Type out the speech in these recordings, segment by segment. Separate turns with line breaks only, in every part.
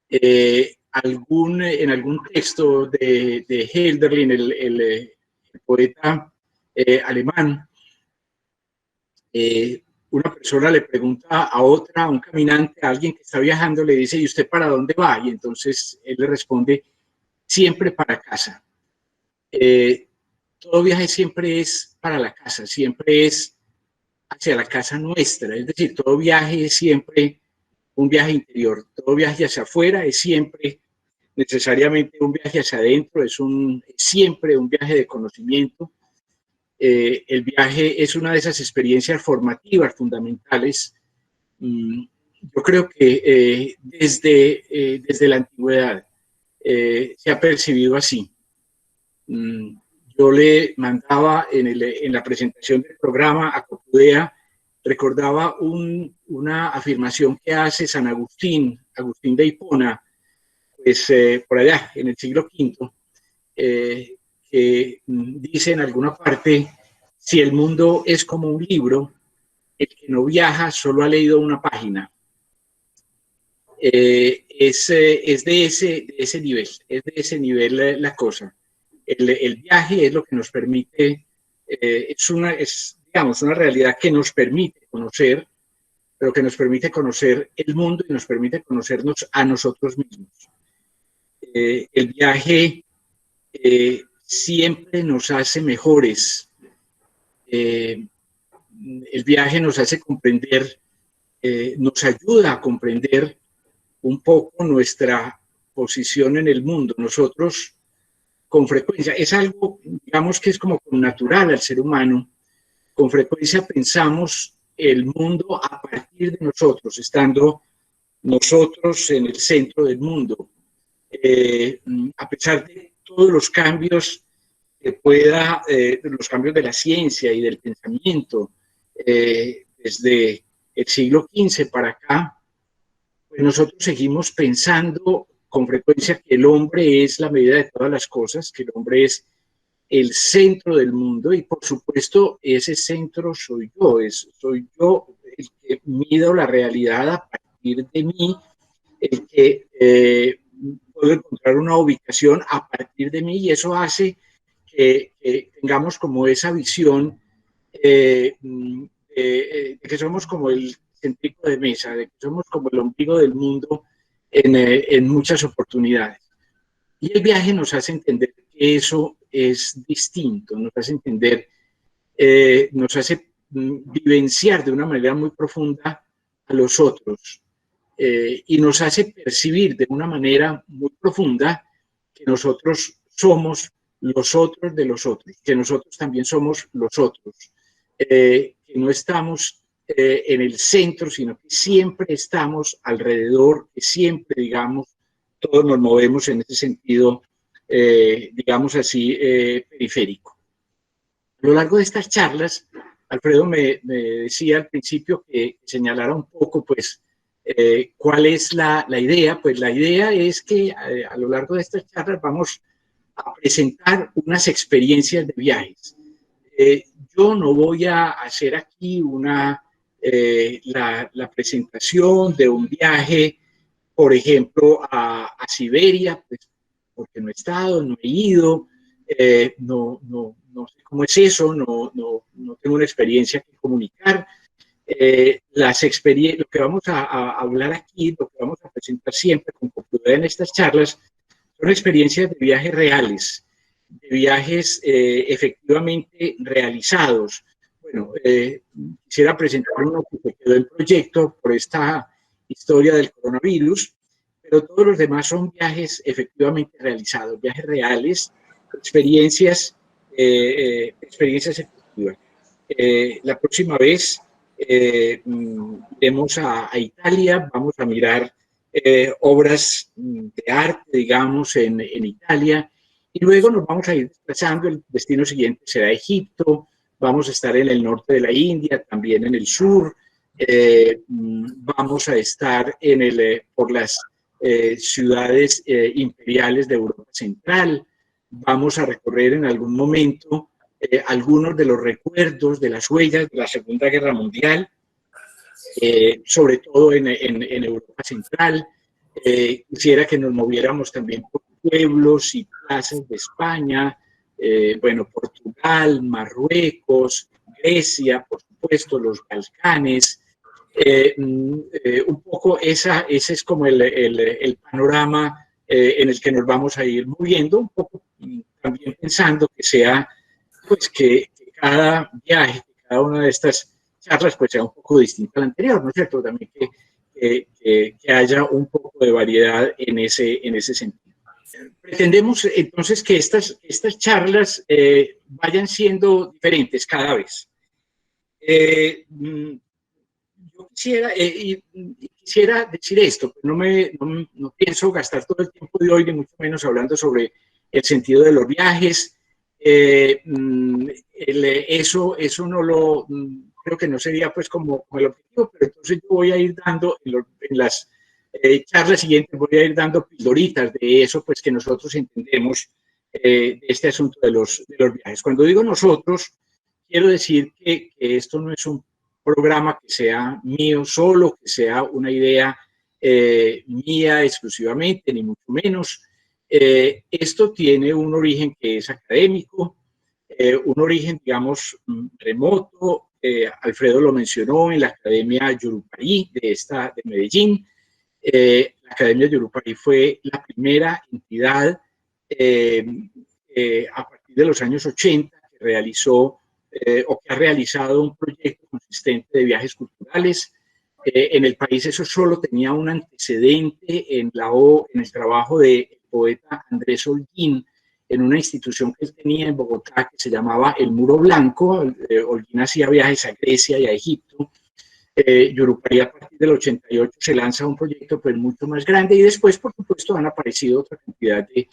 En algún texto de Hölderlin, el poeta alemán, una persona le pregunta a otra, a un caminante, a alguien que está viajando, le dice, ¿y usted para dónde va? Y entonces él le responde, siempre para casa. Todo viaje siempre es para la casa, siempre es hacia la casa nuestra, es decir, todo viaje es siempre un viaje interior, todo viaje hacia afuera es siempre necesariamente un viaje hacia adentro, es siempre un viaje de conocimiento. El viaje es una de esas experiencias formativas fundamentales. Yo creo que desde la antigüedad se ha percibido así. Yo le mandaba en la presentación del programa a Copudea, recordaba una afirmación que hace San Agustín, Agustín de Hipona, pues por allá en el siglo V, que dice en alguna parte, si el mundo es como un libro, el que no viaja solo ha leído una página. Es de ese nivel la cosa. El viaje es lo que nos permite, digamos, una realidad que nos permite conocer, pero que nos permite conocer el mundo y nos permite conocernos a nosotros mismos. El viaje siempre nos hace mejores. El viaje nos hace comprender, nos ayuda a comprender un poco nuestra posición en el mundo. Nosotros, con frecuencia, es algo, digamos que es como natural al ser humano, con frecuencia pensamos el mundo a partir de nosotros, estando nosotros en el centro del mundo. A pesar de todos los cambios que los cambios de la ciencia y del pensamiento, desde el siglo XV para acá, pues nosotros seguimos pensando con frecuencia que el hombre es la medida de todas las cosas, que el hombre es el centro del mundo y por supuesto ese centro soy yo el que mido la realidad a partir de mí, el que puedo encontrar una ubicación a partir de mí y eso hace que tengamos como esa visión de que somos como el centrico de mesa, de que somos como el ombligo del mundo en muchas oportunidades. Y el viaje nos hace entender que eso es distinto, nos hace entender, nos hace vivenciar de una manera muy profunda a los otros y nos hace percibir de una manera muy profunda que nosotros somos los otros de los otros, que nosotros también somos los otros, que no estamos en el centro, sino que siempre estamos alrededor, que siempre, digamos, todos nos movemos en ese sentido, digamos así, periférico. A lo largo de estas charlas, Alfredo me decía al principio que señalara un poco, pues, ¿cuál es la idea? Pues la idea es que a lo largo de estas charlas vamos a presentar unas experiencias de viajes. Yo no voy a hacer aquí la presentación de un viaje, por ejemplo, a Siberia, pues, porque no he estado, no he ido, no sé cómo es eso, no tengo una experiencia que comunicar. Lo que vamos a hablar aquí, lo que vamos a presentar siempre con Copudea en estas charlas, son experiencias de viajes reales, de viajes efectivamente realizados. Bueno, quisiera presentar uno que se quedó en proyecto por esta historia del coronavirus, pero todos los demás son viajes efectivamente realizados, viajes reales, experiencias efectivas. La próxima vez iremos a Italia, vamos a mirar obras de arte, digamos, en Italia, y luego nos vamos a ir desplazando. El destino siguiente será Egipto, vamos a estar en el norte de la India, también en el sur, vamos a estar por las ciudades imperiales de Europa Central, vamos a recorrer en algún momento algunos de los recuerdos de las huellas de la Segunda Guerra Mundial, sobre todo en Europa Central. Quisiera que nos moviéramos también por pueblos y plazas de España, bueno, Portugal, Marruecos, Grecia, por supuesto, los Balcanes. Un poco ese es como el panorama en el que nos vamos a ir moviendo, un poco también pensando que sea, pues que cada viaje, que cada una de estas charlas, pues sea un poco distinta a la anterior, ¿no es cierto? También que haya un poco de variedad en ese sentido. Pretendemos entonces que estas charlas vayan siendo diferentes cada vez. Yo quisiera decir esto, pero no pienso gastar todo el tiempo de hoy, ni mucho menos hablando sobre el sentido de los viajes. Eso no lo, creo que no sería pues como el objetivo, pero entonces yo voy a ir dando en las charlas siguientes, voy a ir dando pildoritas de eso pues que nosotros entendemos de este asunto de los viajes. Cuando digo nosotros, quiero decir que esto no es un programa que sea mío solo, que sea una idea mía exclusivamente, ni mucho menos. Esto tiene un origen que es académico, un origen, digamos, remoto. Alfredo lo mencionó en la Academia Yurupari de Medellín. La Academia Yurupari fue la primera entidad a partir de los años 80 que realizó o que ha realizado un proyecto consistente de viajes culturales. En el país eso solo tenía un antecedente en el trabajo del poeta Andrés Holguín, en una institución que él tenía en Bogotá que se llamaba El Muro Blanco. Holguín hacía viajes a Grecia y a Egipto. Yurupari a partir del 88 se lanza un proyecto pues mucho más grande y después, por supuesto, han aparecido otra cantidad de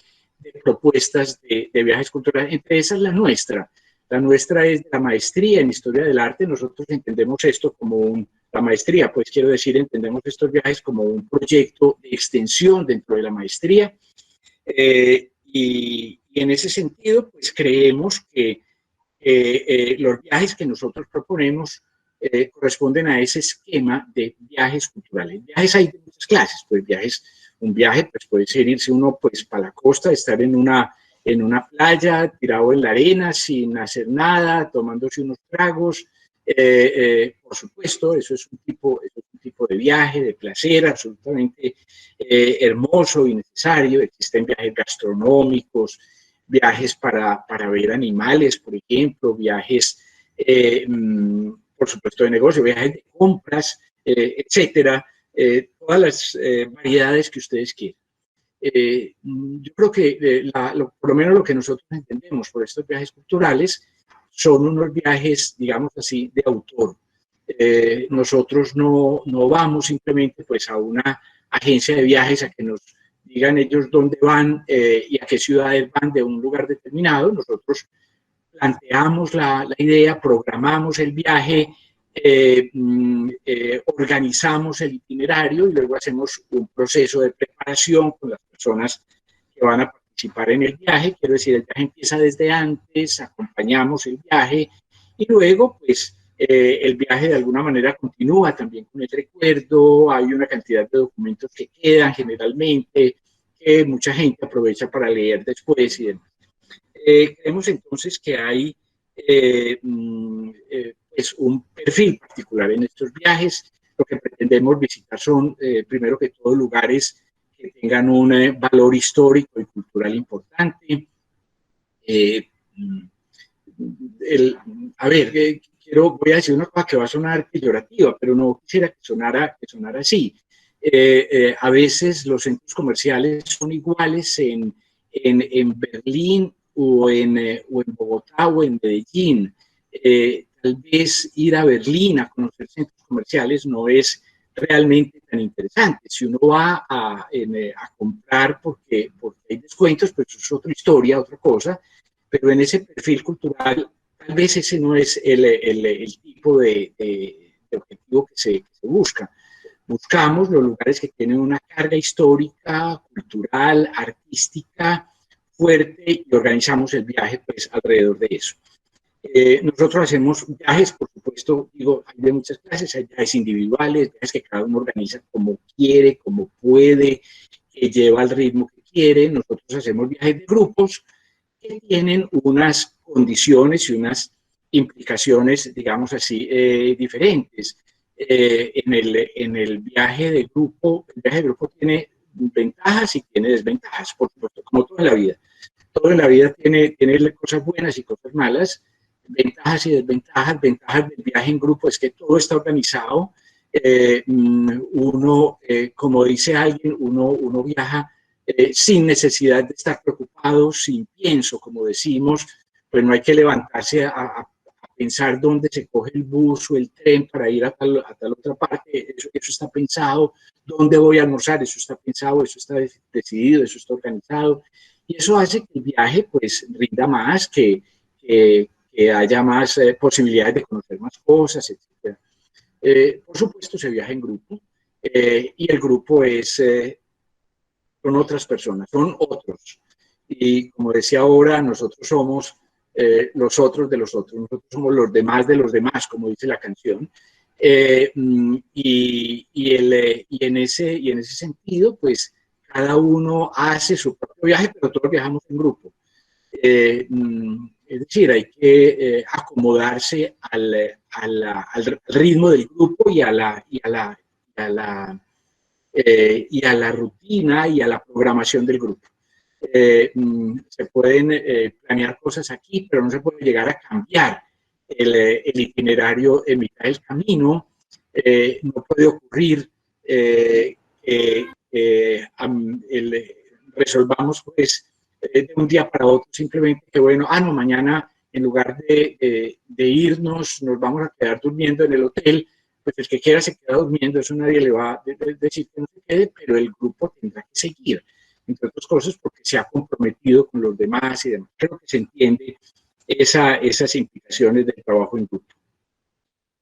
propuestas de viajes culturales, entre esas la nuestra. La nuestra es la maestría en Historia del Arte. Nosotros entendemos esto como la maestría, pues quiero decir, entendemos estos viajes como un proyecto de extensión dentro de la maestría. Y en ese sentido, pues creemos que los viajes que nosotros proponemos corresponden a ese esquema de viajes culturales. Viajes hay de muchas clases, pues un viaje pues puede ser irse uno pues para la costa, estar en una playa, tirado en la arena, sin hacer nada, tomándose unos tragos. Por supuesto, eso es un tipo de viaje, de placer absolutamente hermoso y necesario. Existen viajes gastronómicos, viajes para ver animales, por ejemplo, viajes, por supuesto, de negocio, viajes de compras, etcétera, todas las variedades que ustedes quieran. Yo creo que por lo menos lo que nosotros entendemos por estos viajes culturales son unos viajes, digamos así, de autor. Nosotros no vamos simplemente pues a una agencia de viajes a que nos digan ellos dónde van y a qué ciudades van de un lugar determinado. Nosotros planteamos la idea, programamos el viaje, organizamos el itinerario y luego hacemos un proceso de preparación con las personas que van a participar en el viaje. Quiero decir, el viaje empieza desde antes, acompañamos el viaje y luego, pues, el viaje de alguna manera continúa también con el recuerdo. Hay una cantidad de documentos que quedan generalmente, que mucha gente aprovecha para leer después y demás. Creemos entonces que hay pues un perfil particular en estos viajes. Lo que pretendemos visitar son, primero que todo, lugares que tengan un valor histórico y cultural importante. Voy a decir una cosa que va a sonar peyorativa, pero no quisiera que sonara así. A veces los centros comerciales son iguales en Berlín o en Bogotá o en Medellín. Tal vez ir a Berlín a conocer centros comerciales no es realmente tan interesante. Si uno va a comprar porque hay descuentos, pues es otra historia, otra cosa, pero en ese perfil cultural tal vez ese no es el tipo de objetivo que se busca. Buscamos los lugares que tienen una carga histórica, cultural, artística fuerte y organizamos el viaje pues alrededor de eso. Nosotros hacemos viajes, por supuesto, digo, hay de muchas clases, hay viajes individuales, viajes que cada uno organiza como quiere, como puede, que lleva al ritmo que quiere. Nosotros hacemos viajes de grupos que tienen unas condiciones y unas implicaciones, digamos así, diferentes. En el viaje de grupo, el viaje de grupo tiene ventajas y tiene desventajas, por supuesto, como toda la vida. Todo en la vida tiene cosas buenas y cosas malas, ventajas y desventajas. Ventajas del viaje en grupo es que todo está organizado. Uno, como dice alguien, uno viaja sin necesidad de estar preocupado, sin pienso, como decimos, pues no hay que levantarse a pensar dónde se coge el bus o el tren para ir a tal otra parte. Eso está pensado. ¿Dónde voy a almorzar? Eso está pensado, eso está decidido, eso está organizado. Y eso hace que el viaje pues rinda más, que haya más posibilidades de conocer más cosas, etc. Por supuesto se viaja en grupo y el grupo son otras personas, son otros. Y como decía ahora, nosotros somos los otros de los otros, nosotros somos los demás de los demás, como dice la canción. Y en ese sentido, pues cada uno hace su propio viaje, pero todos viajamos en grupo. Es decir, hay que acomodarse al ritmo del grupo y a la rutina y a la programación del grupo. Se pueden planear cosas aquí, pero no se puede llegar a cambiar el itinerario en mitad del camino. No puede ocurrir resolvamos pues de un día para otro simplemente que bueno, no, mañana en lugar de irnos, nos vamos a quedar durmiendo en el hotel, pues el que quiera se queda durmiendo, eso nadie le va a decir que no se quede, pero el grupo tendrá que seguir, entre otras cosas porque se ha comprometido con los demás y demás. Creo que se entiende esas implicaciones del trabajo en grupo.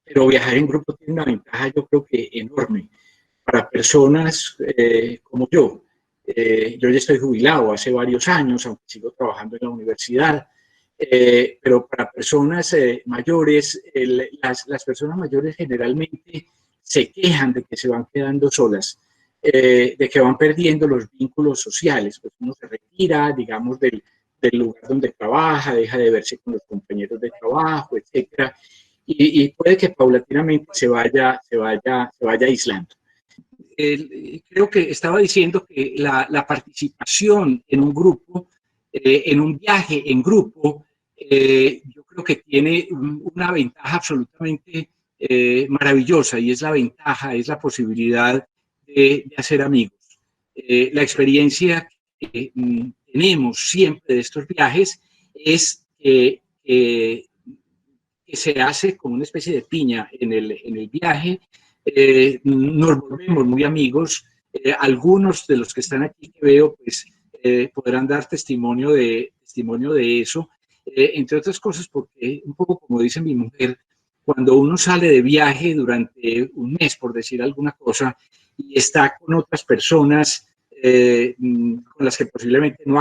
Pero viajar en grupo tiene una ventaja, yo creo que enorme, para personas como yo. Yo ya estoy jubilado hace varios años, aunque sigo trabajando en la universidad, pero para personas mayores, las personas mayores generalmente se quejan de que se van quedando solas, de que van perdiendo los vínculos sociales. Pues uno se retira, digamos, del lugar donde trabaja, deja de verse con los compañeros de trabajo, etcétera, y puede que paulatinamente se vaya aislando. Creo que estaba diciendo que la participación en un grupo, en un viaje en grupo, yo creo que tiene una ventaja absolutamente maravillosa y es la posibilidad de hacer amigos. La experiencia que tenemos siempre de estos viajes es que se hace como una especie de piña en el viaje. Nos volvemos muy amigos. Algunos de los que están aquí que veo, pues podrán dar testimonio de eso, entre otras cosas porque un poco como dice mi mujer, cuando uno sale de viaje durante un mes, por decir alguna cosa, y está con otras personas con las que posiblemente no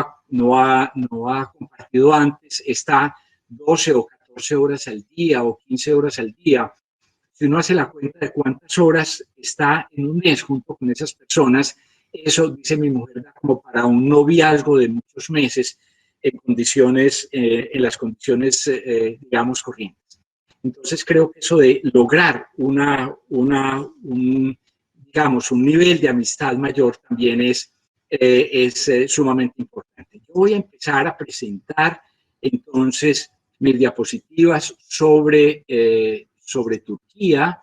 ha compartido antes, está 12 o 14 horas al día o 15 horas al día. Si uno hace la cuenta de cuántas horas está en un mes junto con esas personas, eso, dice mi mujer, da como para un noviazgo de muchos meses en las condiciones, digamos, corrientes. Entonces creo que eso de lograr digamos, un nivel de amistad mayor también es sumamente importante. Yo voy a empezar a presentar entonces mis diapositivas sobre Turquía.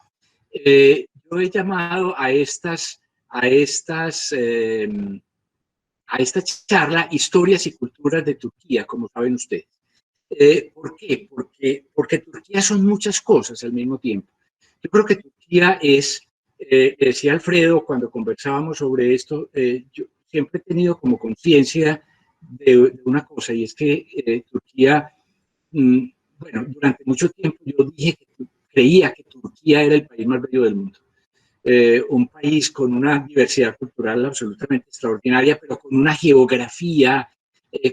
Yo he llamado a esta charla Historias y Culturas de Turquía, como saben ustedes. ¿Por qué? Porque Turquía son muchas cosas al mismo tiempo. Yo creo que Turquía decía Alfredo cuando conversábamos sobre esto, yo siempre he tenido como conciencia de una cosa, y es que Turquía, bueno, durante mucho tiempo yo creía que Turquía era el país más bello del mundo. Un país con una diversidad cultural absolutamente extraordinaria, pero con una geografía,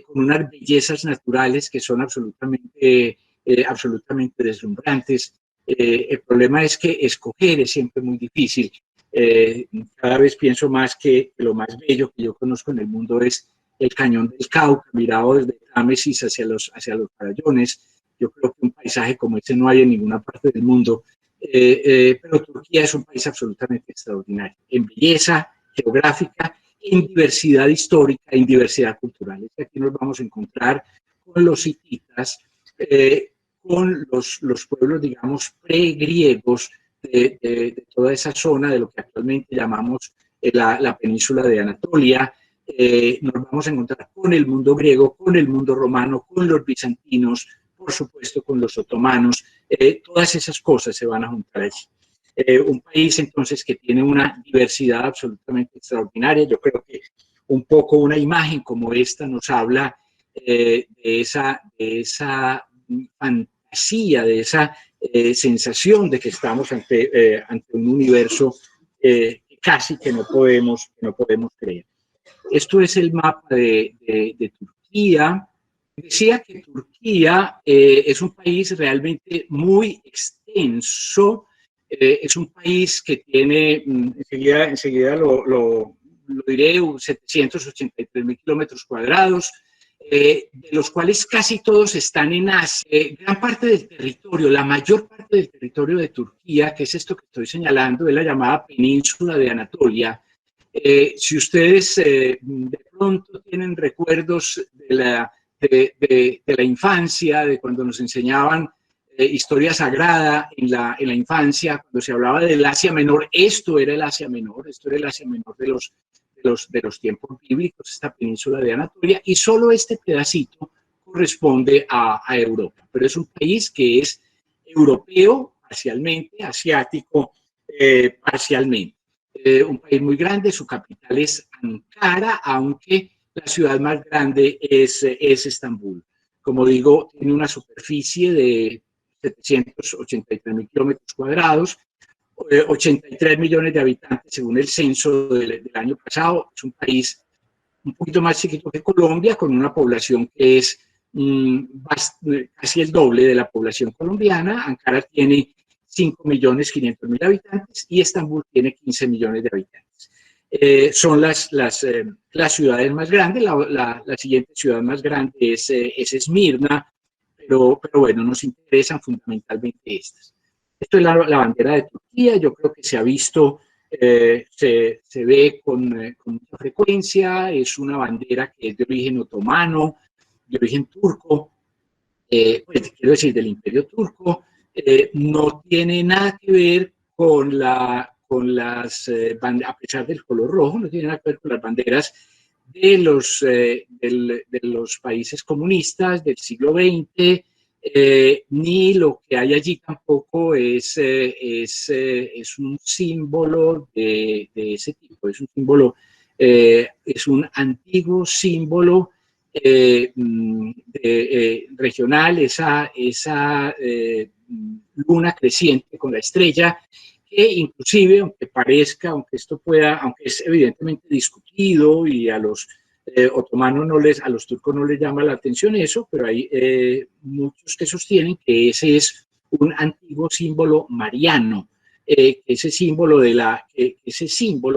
con unas bellezas naturales que son absolutamente absolutamente deslumbrantes. El problema es que escoger es siempre muy difícil. Cada vez pienso más que lo más bello que yo conozco en el mundo es el Cañón del Cauca, mirado desde Támesis hacia los Farallones. Yo creo que un paisaje como este no hay en ninguna parte del mundo, pero Turquía es un país absolutamente extraordinario, en belleza geográfica, en diversidad histórica, en diversidad cultural. Aquí nos vamos a encontrar con los hititas, con los pueblos, digamos, pregriegos de toda esa zona, de lo que actualmente llamamos la península de Anatolia. Nos vamos a encontrar con el mundo griego, con el mundo romano, con los bizantinos, por supuesto con los otomanos. Todas esas cosas se van a juntar allí. Un país entonces que tiene una diversidad absolutamente extraordinaria. Yo creo que un poco una imagen como esta nos habla de esa fantasía, de esa sensación de que estamos ante un universo casi que no podemos creer. Esto es el mapa de Turquía. Decía que Turquía es un país realmente muy extenso. Es un país que tiene, enseguida lo diré, 783.000 kilómetros cuadrados, de los cuales casi todos están en Asia. Gran parte del territorio, la mayor parte del territorio de Turquía, que es esto que estoy señalando, es la llamada península de Anatolia. Si ustedes de pronto tienen recuerdos de la infancia, de cuando nos enseñaban historia sagrada en la infancia, cuando se hablaba del Asia Menor, esto era el Asia Menor de los tiempos bíblicos, esta península de Anatolia, y solo este pedacito corresponde a Europa. Pero es un país que es europeo parcialmente, asiático parcialmente. Un país muy grande, su capital es Ankara, aunque la ciudad más grande es Estambul. Como digo, tiene una superficie de 783.000 kilómetros cuadrados, 83 millones de habitantes según el censo del año pasado. Es un país un poquito más chiquito que Colombia, con una población que es casi el doble de la población colombiana. Ankara tiene 5.500.000 habitantes y Estambul tiene 15 millones de habitantes. Son las ciudades más grandes. La siguiente ciudad más grande es Esmirna, pero bueno, nos interesan fundamentalmente estas. Esto es la bandera de Turquía. Yo creo que se ha visto, se ve con mucha frecuencia. Es una bandera que es de origen otomano, de origen turco, pues quiero decir, del Imperio Turco. No tiene nada que ver con las, a pesar del color rojo, no tiene nada que ver con las banderas de los países comunistas del siglo XX, ni lo que hay allí tampoco es un símbolo de ese tipo, es un símbolo, es un antiguo símbolo regional, esa luna creciente con la estrella, que inclusive, aunque esto aunque es evidentemente discutido y a los otomanos a los turcos no les llama la atención eso, pero hay muchos que sostienen que ese es un antiguo símbolo mariano, ese símbolo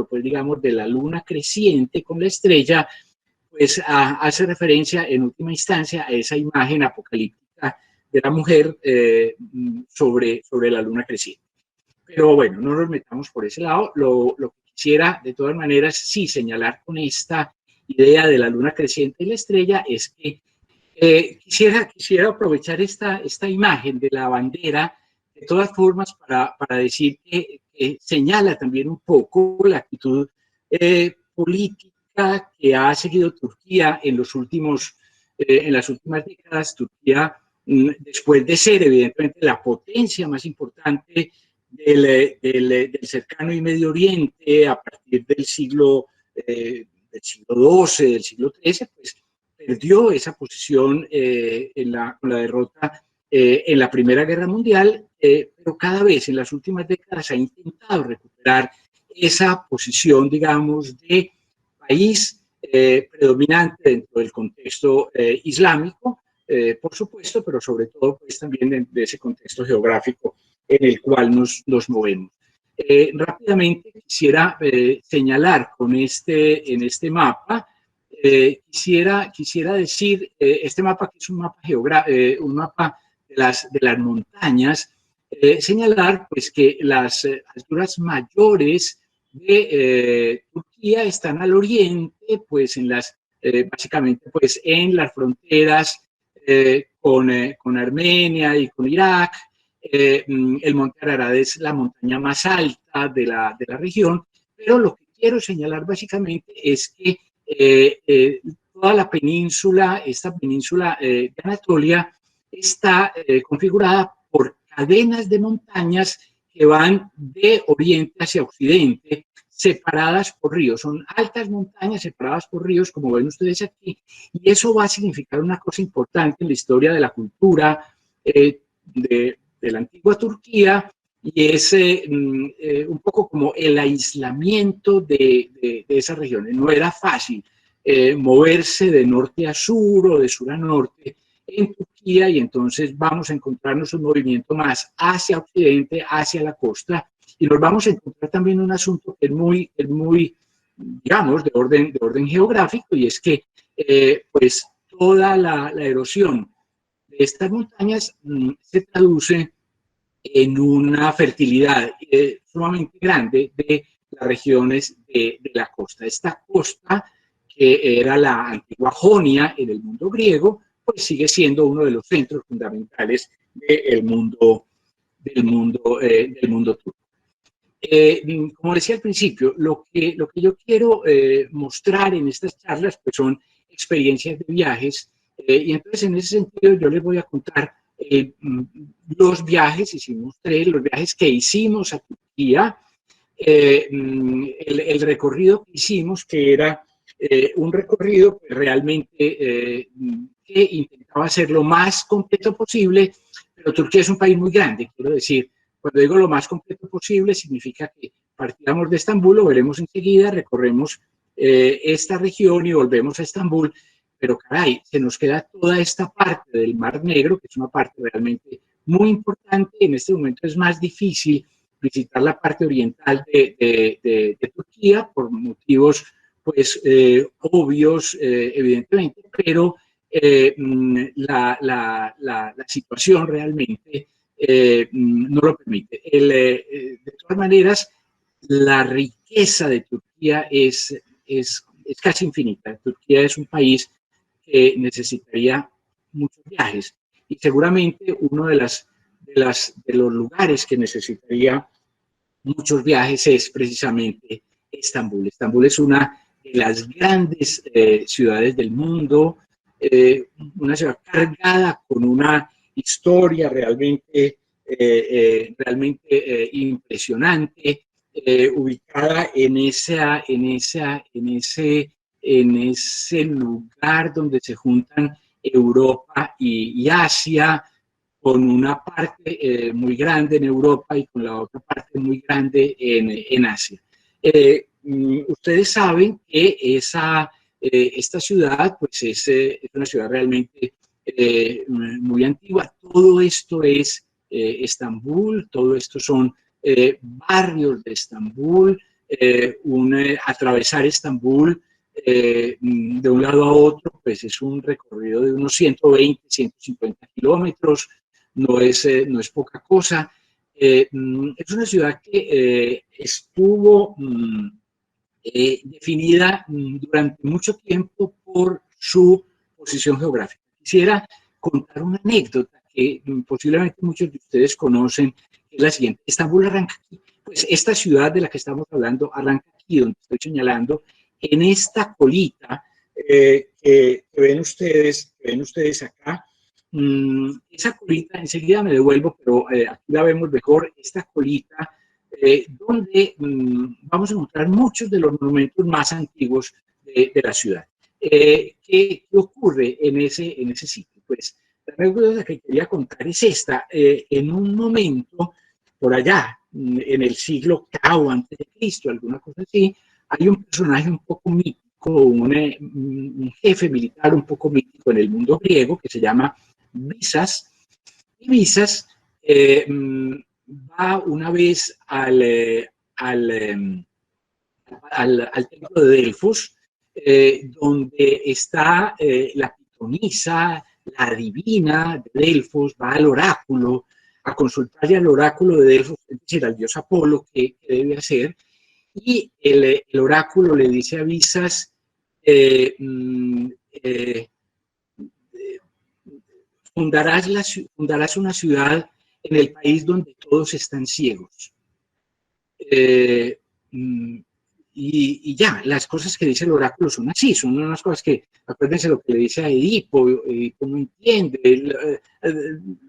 pues digamos de la luna creciente con la estrella, pues hace referencia en última instancia a esa imagen apocalíptica de la mujer sobre la luna creciente. Pero bueno, no nos metamos por ese lado. Lo que quisiera, de todas maneras, sí señalar con esta idea de la luna creciente y la estrella es que quisiera aprovechar esta imagen de la bandera, de todas formas, para decir que señala también un poco la actitud política que ha seguido Turquía en las últimas décadas. Turquía, después de ser evidentemente la potencia más importante del cercano y Medio Oriente a partir del siglo XII, del siglo XIII, pues perdió esa posición con la derrota en la Primera Guerra Mundial, pero cada vez en las últimas décadas ha intentado recuperar esa posición, digamos, de país predominante dentro del contexto islámico, por supuesto, pero sobre todo pues también de ese contexto geográfico en el cual nos movemos. Rápidamente quisiera señalar en este mapa, quisiera decir, este mapa que es un mapa de las montañas, señalar pues que las alturas mayores de Turquía están al oriente, pues básicamente pues en las fronteras con Armenia y con Irak. El monte Ararat es la montaña más alta de la región, pero lo que quiero señalar básicamente es que toda la península, esta península de Anatolia, está configurada por cadenas de montañas que van de oriente hacia occidente, separadas por ríos. Son altas montañas separadas por ríos, como ven ustedes aquí, y eso va a significar una cosa importante en la historia de la cultura de la antigua Turquía, y es un poco como el aislamiento de esas regiones. No era fácil moverse de norte a sur o de sur a norte en Turquía, y entonces vamos a encontrarnos un movimiento más hacia occidente, hacia la costa, y nos vamos a encontrar también un asunto que es muy digamos, de orden geográfico, y es que pues toda la erosión de estas montañas se traduce en una fertilidad sumamente grande de las regiones de la costa. Esta costa, que era la antigua Jonia en el mundo griego, pues sigue siendo uno de los centros fundamentales del mundo turco. Como decía al principio, lo que yo quiero mostrar en estas charlas pues son experiencias de viajes, y entonces en ese sentido yo les voy a contar los viajes, hicimos 3, los viajes que hicimos a Turquía, el recorrido que hicimos, que era un recorrido realmente que intentaba ser lo más completo posible, pero Turquía es un país muy grande, quiero decir, cuando digo lo más completo posible, significa que partíamos de Estambul, lo veremos enseguida, recorremos esta región y volvemos a Estambul, pero caray, se nos queda toda esta parte del Mar Negro, que es una parte realmente muy importante. En este momento es más difícil visitar la parte oriental de Turquía por motivos pues obvios, evidentemente, pero la situación realmente no lo permite. De todas maneras, la riqueza de Turquía es casi infinita. Turquía es un país que necesitaría muchos viajes, y seguramente uno de los lugares que necesitaría muchos viajes es precisamente Estambul. Estambul es una de las grandes ciudades del mundo, una ciudad cargada con una historia realmente impresionante, ubicada en ese lugar donde se juntan Europa y Asia, con una parte muy grande en Europa y con la otra parte muy grande en Asia. Ustedes saben que esta ciudad pues es una ciudad realmente muy antigua. Todo esto es Estambul, todo esto son barrios de Estambul, atravesar Estambul de un lado a otro, pues es un recorrido de unos 120, 150 kilómetros, no es poca cosa. Es una ciudad que estuvo definida durante mucho tiempo por su posición geográfica. Quisiera contar una anécdota que posiblemente muchos de ustedes conocen, que es la siguiente. Estambul arranca aquí, pues esta ciudad de la que estamos hablando arranca aquí, donde estoy señalando, en esta colita que ven ustedes acá. Esa colita, enseguida me devuelvo, pero aquí la vemos mejor, esta colita, donde vamos a encontrar muchos de los monumentos más antiguos de la ciudad. ¿Qué ocurre en ese sitio? Pues la anécdota que quería contar es esta. En un momento, por allá, en el siglo VIII antes de Cristo, alguna cosa así, hay un personaje un poco mítico un jefe militar un poco mítico en el mundo griego que se llama Visas. Y Visas va una vez al templo de Delfos, donde está la pitonisa, la adivina de Delfos, va al oráculo a consultarle al oráculo de Delfos, es decir, al dios Apolo, qué debe hacer, y el oráculo le dice a Visas, eh, eh, fundarás una ciudad en el país donde todos están ciegos. Eh, y ya, las cosas que dice el oráculo son así, son unas cosas que, acuérdense lo que le dice a Edipo no entiende,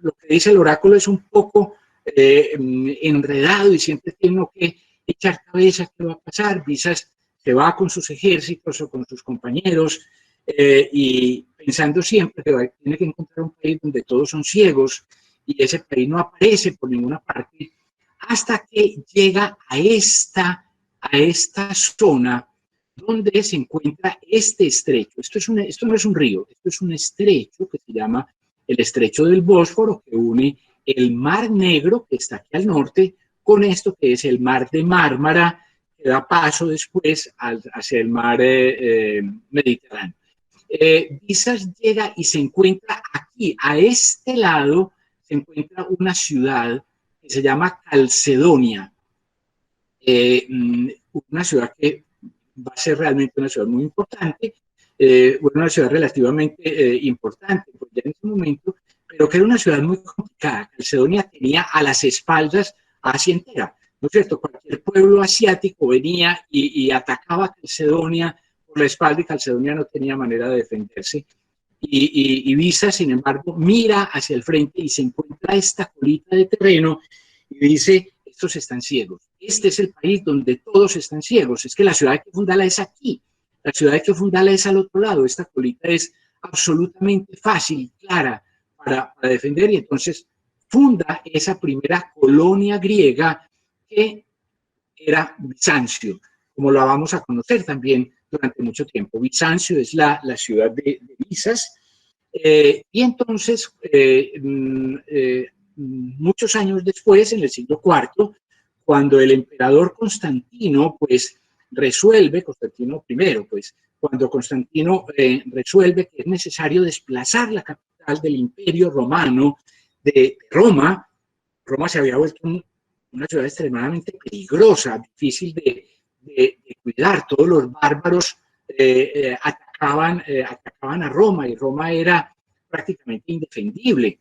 lo que dice el oráculo es un poco enredado y siempre tiene que echar cabeza qué va a pasar. Visas se va con sus ejércitos o con sus compañeros y pensando siempre que tiene que encontrar un país donde todos son ciegos y ese país no aparece por ninguna parte hasta que llega a esta zona donde se encuentra este estrecho. Esto no es un río, esto es un estrecho que se llama el estrecho del Bósforo, que une el Mar Negro, que está aquí al norte, con esto que es el Mar de Mármara, que da paso después hacia el Mar Mediterráneo. Visas llega y se encuentra aquí, a este lado, se encuentra una ciudad que se llama Calcedonia, una ciudad que va a ser realmente una ciudad muy importante, una ciudad relativamente importante pues ya en ese momento, pero que era una ciudad muy complicada. Calcedonia tenía a las espaldas a Asia entera, ¿no es cierto? Cualquier pueblo asiático venía y atacaba a Calcedonia por la espalda y Calcedonia no tenía manera de defenderse. Y Visas, sin embargo, mira hacia el frente y se encuentra esta colita de terreno y dice, estos están ciegos. Este es el país donde todos están ciegos. Es que la ciudad hay que fundarla es aquí. La ciudad hay que fundarla es al otro lado. Esta colita es absolutamente fácil, clara para defender y entonces funda esa primera colonia griega que era Bizancio, como la vamos a conocer también durante mucho tiempo. Bizancio es la ciudad de Visas, y entonces, muchos años después, en el siglo IV, cuando el emperador Constantino, pues, Constantino I, pues, cuando Constantino resuelve que es necesario desplazar la capital del imperio romano de Roma. Roma se había vuelto una ciudad extremadamente peligrosa, difícil de cuidar. Todos los bárbaros atacaban a Roma y Roma era prácticamente indefendible.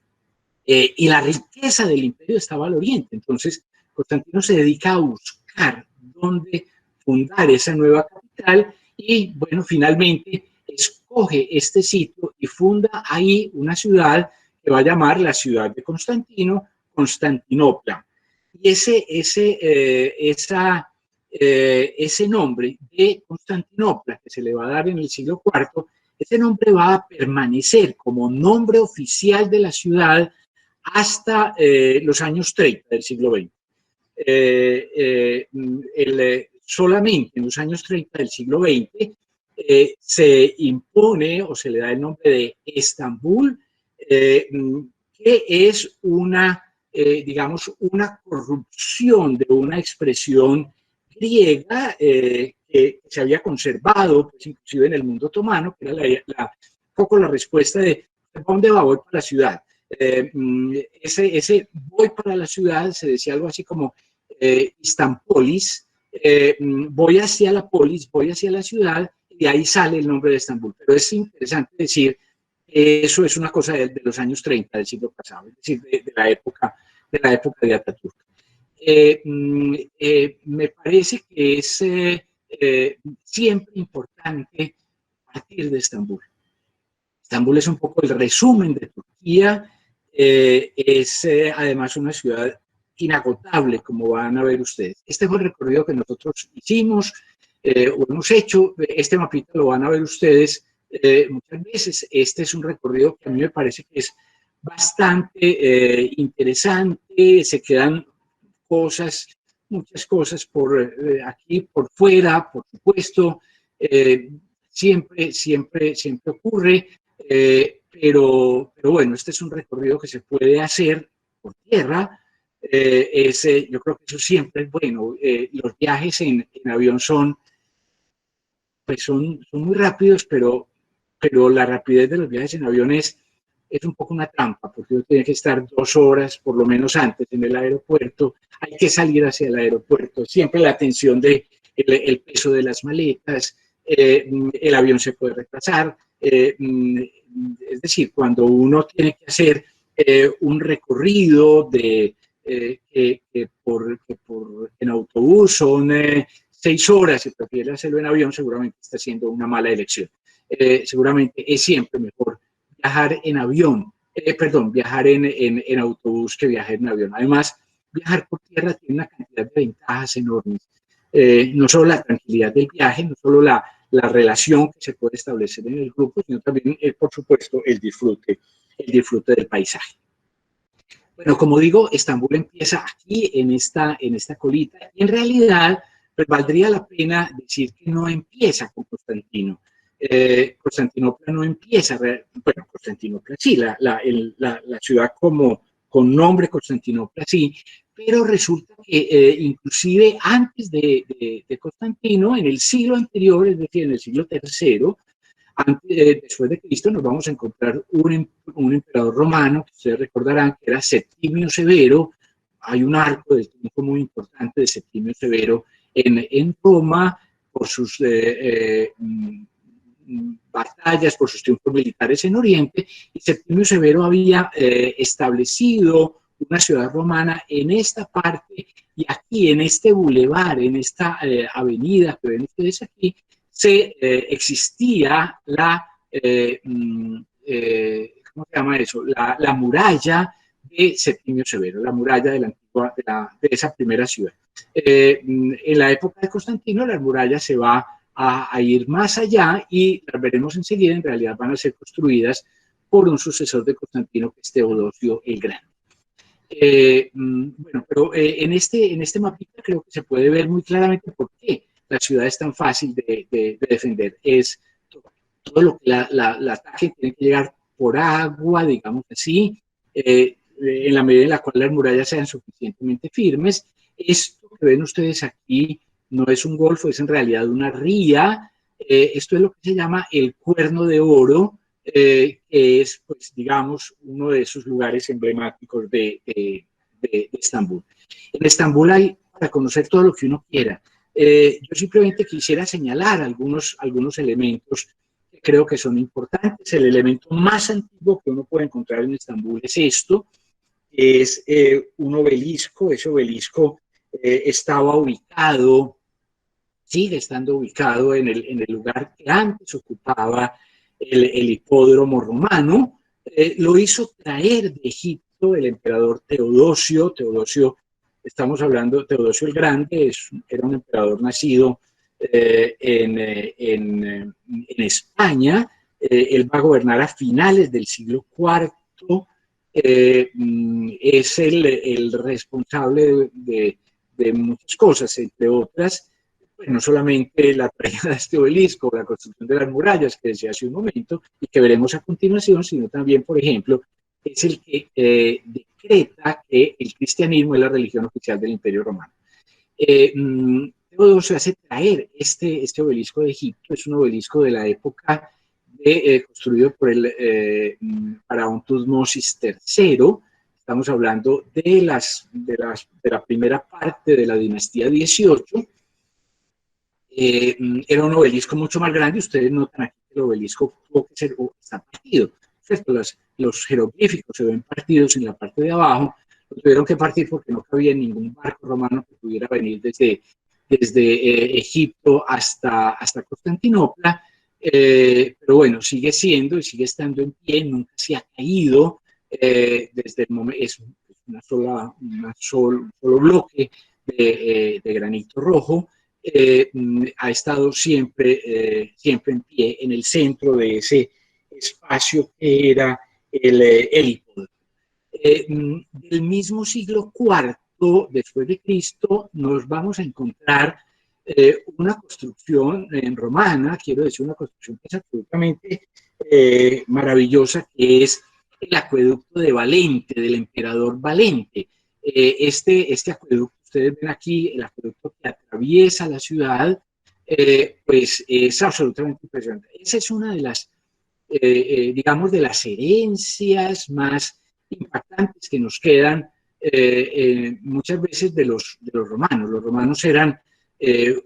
Y la riqueza del imperio estaba al oriente. Entonces, Constantino se dedica a buscar dónde fundar esa nueva capital y, bueno, finalmente escoge este sitio y funda ahí una ciudad que va a llamar la ciudad de Constantino, Constantinopla. Y ese nombre de Constantinopla que se le va a dar en el siglo IV, ese nombre va a permanecer como nombre oficial de la ciudad hasta los años 30 del siglo XX. Solamente en los años 30 del siglo XX se impone o se le da el nombre de Estambul, que es digamos, una corrupción de una expresión griega que se había conservado, pues, inclusive en el mundo otomano, que era un poco la respuesta de ¿para dónde va? Voy para la ciudad. Ese voy para la ciudad se decía algo así como Istampolis, voy hacia la polis, voy hacia la ciudad, y de ahí sale el nombre de Estambul. Pero es interesante decir que eso es una cosa de los años 30 del siglo pasado, es decir, de la época de Atatürk. Me parece que es siempre importante partir de Estambul. Estambul es un poco el resumen de Turquía, es además una ciudad inagotable, como van a ver ustedes. Este fue el recorrido que nosotros hicimos o hemos hecho. Este mapita lo van a ver ustedes muchas veces. Este es un recorrido que a mí me parece que es bastante interesante. Se quedan muchas cosas por aquí, por fuera, por supuesto. siempre ocurre, pero bueno, este es un recorrido que se puede hacer por tierra. Yo creo que eso siempre es bueno. Los viajes en avión son muy rápidos, pero la rapidez de los viajes en avión es un poco una trampa, porque uno tiene que estar 2 horas por lo menos antes en el aeropuerto, hay que salir hacia el aeropuerto, siempre la atención de el peso de las maletas, el avión se puede retrasar, es decir, cuando uno tiene que hacer un recorrido en autobús son 6 horas, si prefiere hacerlo en avión, seguramente está haciendo una mala elección. Seguramente es siempre mejor viajar en avión, viajar en autobús que viajar en avión. Además, viajar por tierra tiene una cantidad de ventajas enormes. No solo la tranquilidad del viaje, no solo la relación que se puede establecer en el grupo, sino también, por supuesto, el disfrute del paisaje. Bueno, como digo, Estambul empieza aquí, en esta colita, y en realidad, pues valdría la pena decir que no empieza con Constantino. Constantinopla no empieza, bueno, Constantinopla sí, la ciudad con nombre Constantinopla sí, pero resulta que inclusive antes de Constantino, en el siglo anterior, es decir, en el siglo III, después de Cristo, nos vamos a encontrar un emperador romano, que ustedes recordarán que era Septimio Severo. Hay un arco del tiempo muy importante de Septimio Severo en Roma, por sus batallas, por sus triunfos militares en Oriente, y Septimio Severo había establecido una ciudad romana en esta parte, y aquí, en este bulevar, en esta avenida que ven ustedes aquí, existía ¿cómo se llama eso? La muralla de Septimio Severo, la muralla de de esa primera ciudad. En la época de Constantino, la muralla se va a ir más allá y las veremos enseguida, en realidad van a ser construidas por un sucesor de Constantino, que es Teodosio el Grande. Bueno, pero en este mapita creo que se puede ver muy claramente por qué la ciudad es tan fácil de defender. Es todo lo que la ataque tiene que llegar por agua, digamos así, en la medida en la cual las murallas sean suficientemente firmes. Esto que ven ustedes aquí no es un golfo, es en realidad una ría. Esto es lo que se llama el Cuerno de Oro, que es, pues, digamos, uno de esos lugares emblemáticos de Estambul. En Estambul hay para conocer todo lo que uno quiera. Yo simplemente quisiera señalar algunos elementos que creo que son importantes. El elemento más antiguo que uno puede encontrar en Estambul es esto, es un obelisco. Ese obelisco estaba ubicado, sigue estando ubicado en el lugar que antes ocupaba el hipódromo romano. Lo hizo traer de Egipto el emperador Teodosio. Estamos hablando, Teodosio el Grande era un emperador nacido en España. Él va a gobernar a finales del siglo IV. Es el responsable de muchas cosas, entre otras, pues no solamente la traída de este obelisco, la construcción de las murallas que decía hace un momento y que veremos a continuación, sino también, por ejemplo, es el que decreta que el cristianismo es la religión oficial del Imperio Romano. Teodosio hace traer este obelisco de Egipto. Es un obelisco de la época construido por el faraón Tutmosis III. Estamos hablando de la primera parte de la dinastía 18. Era un obelisco mucho más grande. Ustedes notan aquí que el obelisco tuvo que ser, está partido. Los jeroglíficos se ven partidos en la parte de abajo. Lo tuvieron que partir porque no cabía ningún barco romano que pudiera venir desde Egipto hasta Constantinopla. Pero bueno, sigue siendo y sigue estando en pie, nunca se ha caído. Desde el momento, es un solo bloque de granito rojo. Ha estado siempre en pie en el centro de ese espacio que era el hipódromo. Del mismo siglo IV después de Cristo nos vamos a encontrar una construcción romana, quiero decir, una construcción que es absolutamente maravillosa, que es el acueducto de Valente, del emperador Valente. Este acueducto, ustedes ven aquí, el acueducto que atraviesa la ciudad, pues es absolutamente impresionante. Esa es una de las, digamos, de las herencias más impactantes que nos quedan muchas veces de los romanos. Los romanos eran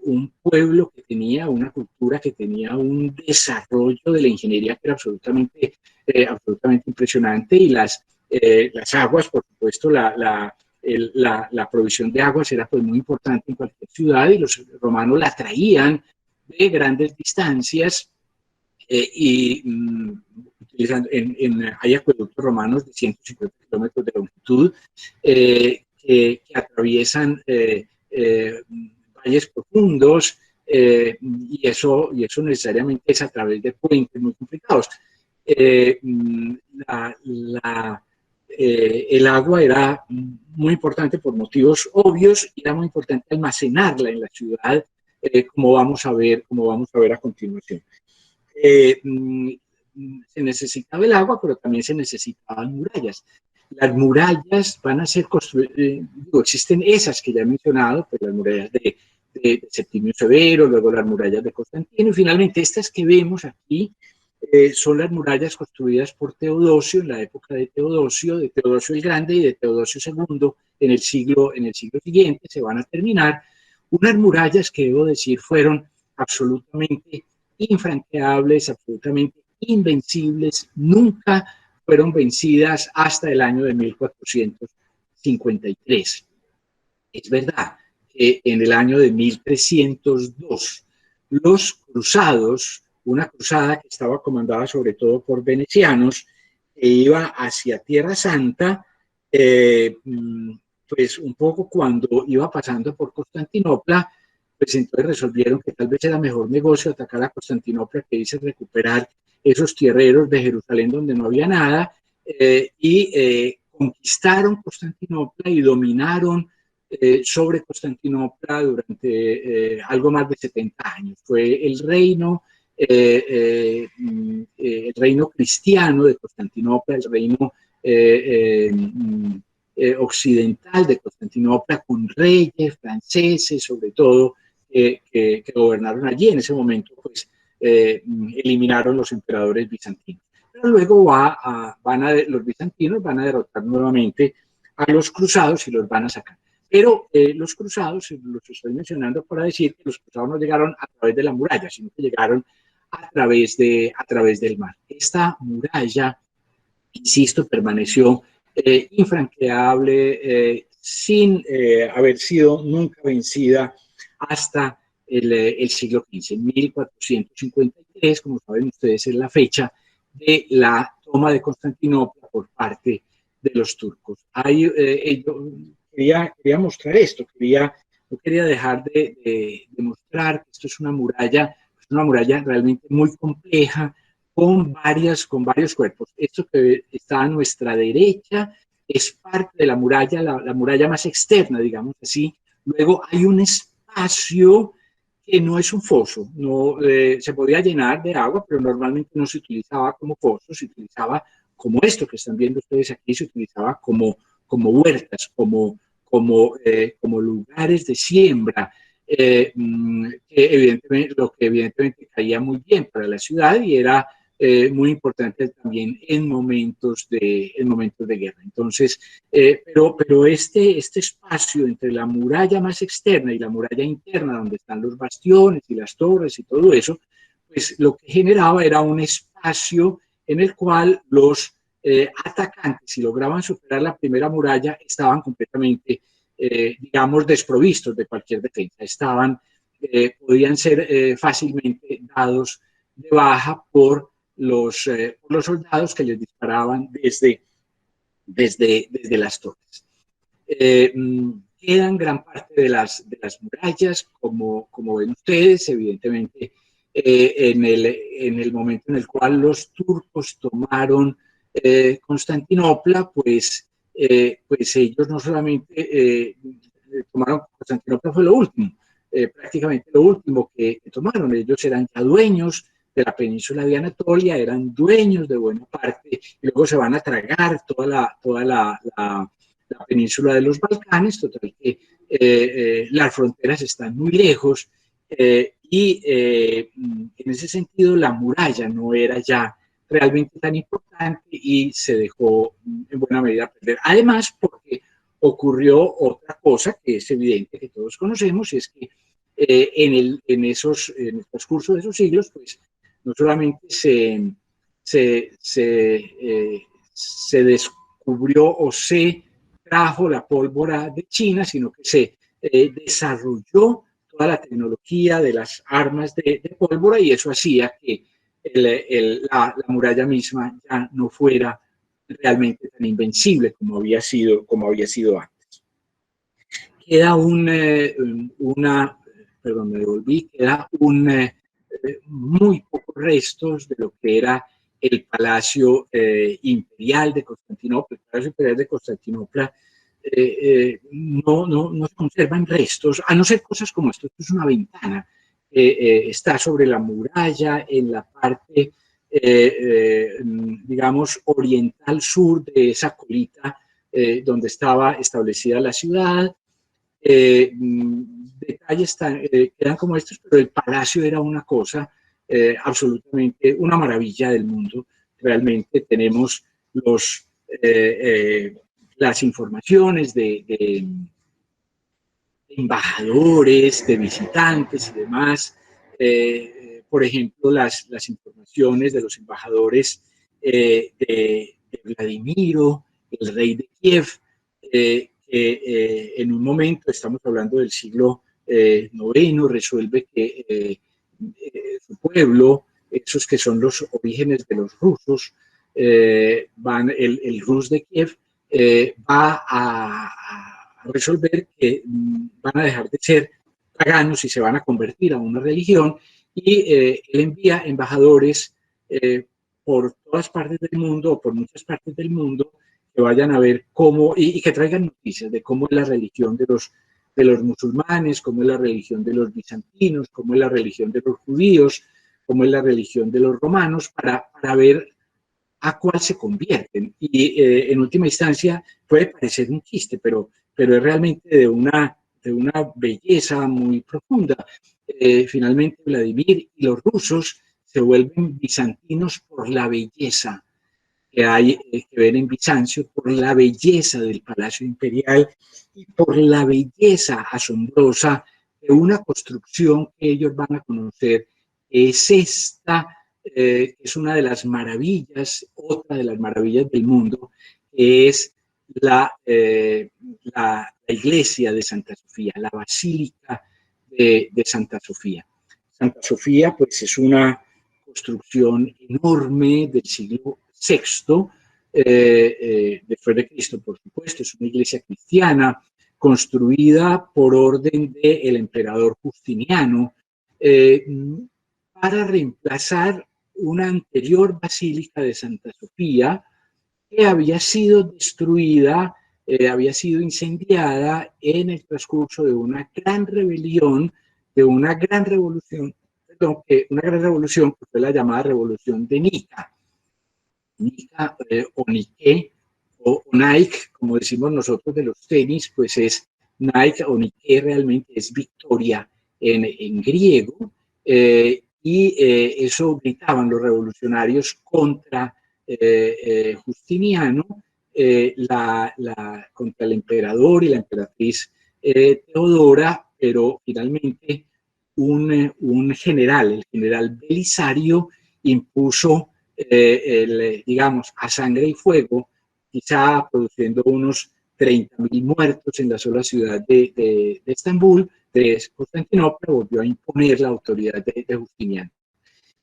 un pueblo que tenía una cultura, que tenía un desarrollo de la ingeniería que era absolutamente impresionante, y las aguas, por supuesto, la provisión de aguas era pues muy importante en cualquier ciudad, y los romanos la traían de grandes distancias utilizando hay acueductos romanos de 150 kilómetros de longitud que atraviesan valles profundos, y eso necesariamente es a través de puentes muy complicados. Eh, la, la, el agua era muy importante por motivos obvios, y era muy importante almacenarla en la ciudad, como vamos a ver a continuación. Eh, Se necesitaba el agua, pero también se necesitaban murallas. Las murallas van a ser construidas, existen esas que ya he mencionado, pues las murallas de Septimio Severo, luego las murallas de Constantino, y finalmente estas que vemos aquí son las murallas construidas por Teodosio en la época de Teodosio el Grande y de Teodosio II en el siglo siguiente. Se van a terminar unas murallas que, debo decir, fueron absolutamente infranqueables, absolutamente invencibles, nunca fueron vencidas hasta el año de 1453. Es verdad que en el año de 1302 los cruzados, una cruzada que estaba comandada sobre todo por venecianos, e iba hacia Tierra Santa, pues un poco cuando iba pasando por Constantinopla, pues entonces resolvieron que tal vez era mejor negocio atacar a Constantinopla que irse a recuperar esos tierreros de Jerusalén donde no había nada, y conquistaron Constantinopla y dominaron sobre Constantinopla durante algo más de 70 años. Fue el reino cristiano de Constantinopla, el reino occidental de Constantinopla, con reyes franceses, sobre todo, que gobernaron allí. En ese momento, pues, eliminaron los emperadores bizantinos. Pero luego los bizantinos van a derrotar nuevamente a los cruzados y los van a sacar. Pero los cruzados, los estoy mencionando para decir que los cruzados no llegaron a través de la muralla, sino que llegaron a través del mar. Esta muralla, insisto, permaneció infranqueable, sin haber sido nunca vencida hasta el siglo XV. En 1453, como saben ustedes, es la fecha de la toma de Constantinopla por parte de los turcos. Quería mostrar esto, no quería dejar de mostrar que esto es una muralla realmente muy compleja, con varios cuerpos. Esto que está a nuestra derecha es parte de la muralla más externa, digamos así. Luego hay un espacio que no es un foso, no, se podía llenar de agua, pero normalmente no se utilizaba como foso, se utilizaba como esto que están viendo ustedes aquí, se utilizaba como huertas, como lugares de siembra, lo que evidentemente caía muy bien para la ciudad y era muy importante también en momentos de guerra. Entonces, pero este espacio entre la muralla más externa y la muralla interna, donde están los bastiones y las torres y todo eso, pues lo que generaba era un espacio en el cual los atacantes, si lograban superar la primera muralla, estaban completamente, digamos, desprovistos de cualquier defensa. Podían ser fácilmente dados de baja por los soldados que les disparaban desde las torres. Quedan gran parte de las murallas, como ven ustedes, evidentemente, en el momento en el cual los turcos tomaron Constantinopla, pues ellos no solamente tomaron Constantinopla, fue lo último. prácticamente lo último que tomaron. Ellos eran ya dueños de la península de Anatolia, eran dueños de buena parte, y luego se van a tragar toda la península de los Balcanes, total que las fronteras están muy lejos, en ese sentido la muralla no era ya realmente tan importante y se dejó en buena medida perder. Además, porque ocurrió otra cosa que es evidente que todos conocemos, y es que en el transcurso de esos siglos, pues no solamente se descubrió o se trajo la pólvora de China, sino que se desarrolló toda la tecnología de las armas de pólvora, y eso hacía que la muralla misma ya no fuera realmente tan invencible como había sido antes. Queda perdón, me devolví, queda muy pocos restos de lo que era el Palacio Imperial de Constantinopla. El Palacio Imperial de Constantinopla no se conservan restos, a no ser cosas como esto. Esto es una ventana, está sobre la muralla en la parte, digamos, oriental sur de esa colita donde estaba establecida la ciudad. Detalles quedan como estos, pero el palacio era una cosa absolutamente, una maravilla del mundo. Realmente tenemos las informaciones de embajadores, de visitantes y demás. Por ejemplo, las informaciones de los embajadores de Vladimiro, el rey de Kiev, que en un momento, estamos hablando del siglo IX, resuelve que su pueblo, esos que son los orígenes de los rusos, el Rus de Kiev, va a resolver que van a dejar de ser paganos y se van a convertir a una religión, y él envía embajadores por todas partes del mundo, o por muchas partes del mundo, que vayan a ver cómo, y que traigan noticias de cómo es la religión de los musulmanes, cómo es la religión de los bizantinos, cómo es la religión de los judíos, cómo es la religión de los romanos, para ver a cuál se convierten. Y en última instancia puede parecer un chiste, pero es realmente de una belleza muy profunda. Finalmente Vladimir y los rusos se vuelven bizantinos por la belleza que ven en Bizancio, por la belleza del Palacio Imperial y por la belleza asombrosa de una construcción que ellos van a conocer. Es esta, es una de las maravillas, otra de las maravillas del mundo, que es la iglesia de Santa Sofía, la basílica de Santa Sofía. Santa Sofía, pues, es una construcción enorme del siglo VI, después de Cristo, por supuesto. Es una iglesia cristiana construida por orden del emperador Justiniano, para reemplazar una anterior basílica de Santa Sofía que había sido destruida, había sido incendiada en el transcurso de una gran rebelión, de una gran revolución, que fue la llamada Revolución de Nika. Nika o Nike o Nike, como decimos nosotros de los tenis, pues es Nike o Nike, realmente es victoria en griego, eso gritaban los revolucionarios contra Justiniano, contra el emperador y la emperatriz Teodora, pero finalmente un general, el general Belisario, impuso, digamos, a sangre y fuego, quizá produciendo unos 30.000 muertos en la sola ciudad de Estambul, de Constantinopla, volvió a imponer la autoridad de Justiniano.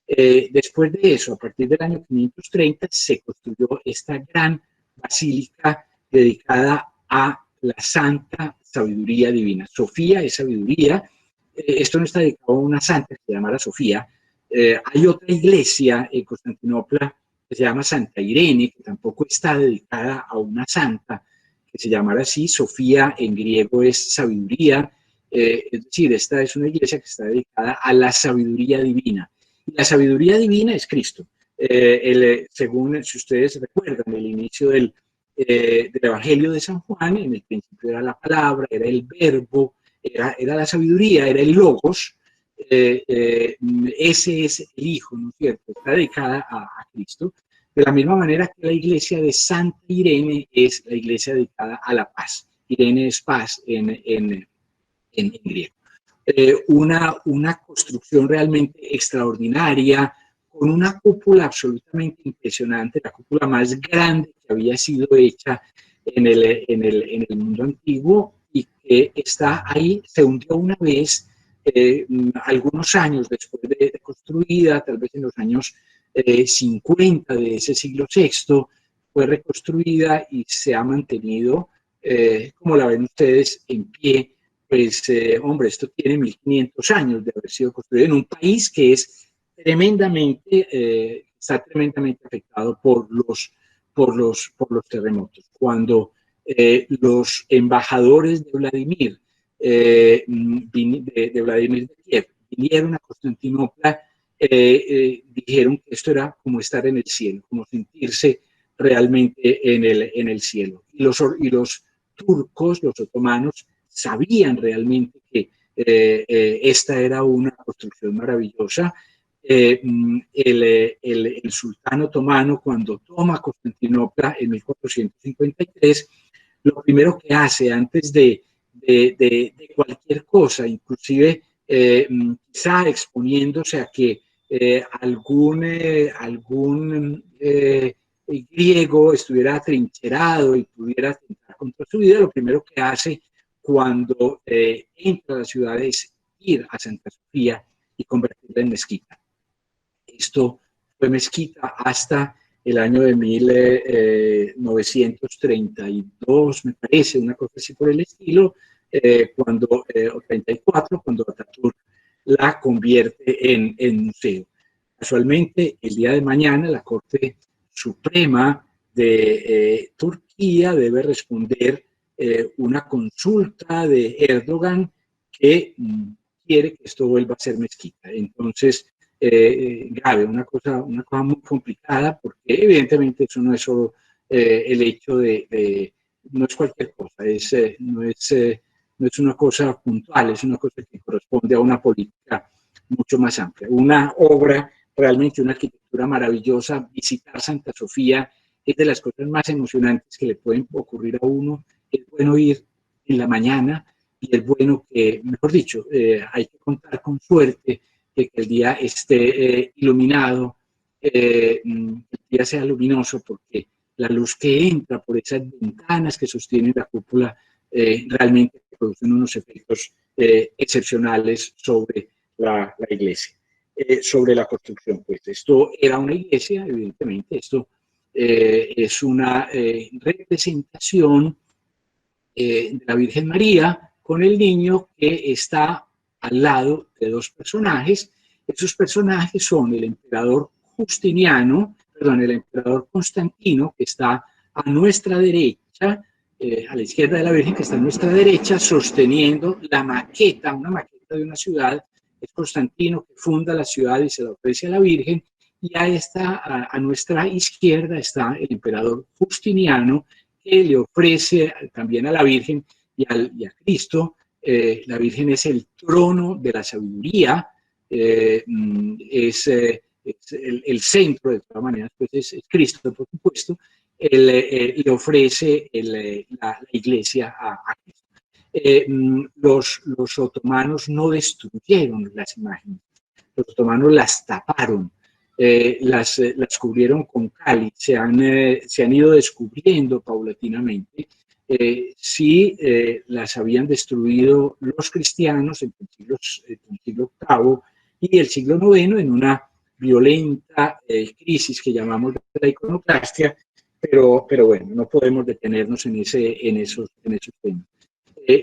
Después de eso, a partir del año 530, se construyó esta gran basílica dedicada a la santa sabiduría divina. Sofía es sabiduría. Esto no está dedicado a una santa que se llamara Sofía. Hay otra iglesia en Constantinopla que se llama Santa Irene, que tampoco está dedicada a una santa que se llamara así. Sofía en griego es sabiduría, Es decir, esta es una iglesia que está dedicada a la sabiduría divina. Y la sabiduría divina es Cristo. Según, si ustedes recuerdan, el inicio del Evangelio de San Juan, en el principio era la palabra, era el verbo, era la sabiduría, era el logos. Ese es el Hijo, ¿no es cierto? Está dedicada a Cristo. De la misma manera que la iglesia de Santa Irene es la iglesia dedicada a la paz. Irene es paz en griego. Una construcción realmente extraordinaria, con una cúpula absolutamente impresionante, la cúpula más grande que había sido hecha en el mundo antiguo, y que está ahí, se hundió una vez, algunos años después de construida, tal vez en los años 50 de ese siglo VI, fue reconstruida y se ha mantenido, como la ven ustedes, en pie. Pues, hombre, esto tiene 1500 años de haber sido construido en un país que es está tremendamente afectado por los terremotos. Cuando los embajadores de Vladimir, de Vladimir de Kiev, vinieron a Constantinopla, dijeron que esto era como estar en el cielo, como sentirse realmente en el cielo. Y los turcos, los otomanos, sabían realmente que esta era una construcción maravillosa. El sultán otomano, cuando toma Constantinopla en 1453, lo primero que hace antes de cualquier cosa, inclusive quizá exponiéndose a que algún griego estuviera atrincherado y pudiera atentar contra su vida, lo primero que hace cuando entra a la ciudad es ir a Santa Sofía y convertirla en mezquita. Esto fue mezquita hasta el año de 1932, me parece, una cosa así por el estilo, o 34, cuando Ataturk la convierte en museo. Casualmente, el día de mañana, la Corte Suprema de Turquía debe responder una consulta de Erdogan que quiere que esto vuelva a ser mezquita. Entonces, grave, una cosa muy complicada, porque evidentemente eso no es solo el hecho no es cualquier cosa, no es una cosa puntual, es una cosa que corresponde a una política mucho más amplia. Una obra, realmente una arquitectura maravillosa. Visitar Santa Sofía es de las cosas más emocionantes que le pueden ocurrir a uno. Es bueno ir en la mañana y es bueno que, mejor dicho, hay que contar con suerte de que el día esté iluminado, el día sea luminoso, porque la luz que entra por esas ventanas que sostienen la cúpula realmente producen unos efectos excepcionales sobre la iglesia. Sobre la construcción, pues esto era una iglesia, evidentemente, esto es una representación de la Virgen María con el niño, que está al lado de dos personajes. Esos personajes son el emperador el emperador Constantino, que está a nuestra derecha, a la izquierda de la Virgen, que está a nuestra derecha, sosteniendo una maqueta de una ciudad. Es Constantino que funda la ciudad y se la ofrece a la Virgen. Y a nuestra izquierda está el emperador Justiniano, que le ofrece también a la Virgen y a Cristo. La Virgen es el trono de la sabiduría, es el centro, de todas maneras, pues es Cristo, por supuesto. Le ofrece la iglesia a Cristo. Los otomanos no destruyeron las imágenes, los otomanos las taparon. Las cubrieron con cal, se han ido descubriendo paulatinamente. Sí, las habían destruido los cristianos en el siglo VIII y el siglo IX, en una violenta crisis que llamamos la iconoclastia, pero bueno, no podemos detenernos en esos temas.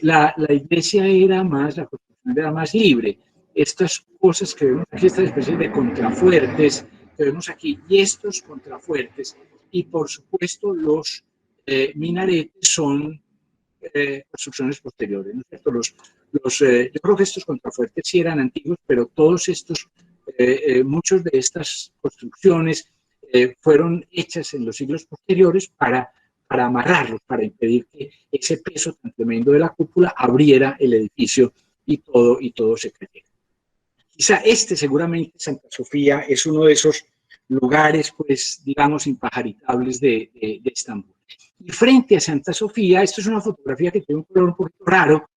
La iglesia la construcción era más libre. Estas cosas que vemos aquí, estas especies de contrafuertes que vemos aquí, y estos contrafuertes, y por supuesto los minaretes son construcciones posteriores, ¿no es cierto? yo creo que estos contrafuertes sí eran antiguos, pero todos estos, muchos de estas construcciones fueron hechas en los siglos posteriores para amarrarlos, para impedir que ese peso tan tremendo de la cúpula abriera el edificio y todo se cayera. Quizá seguramente Santa Sofía es uno de esos lugares, pues, digamos, impajaritables de Estambul. Y frente a Santa Sofía, esto es una fotografía que tiene un color un poquito raro,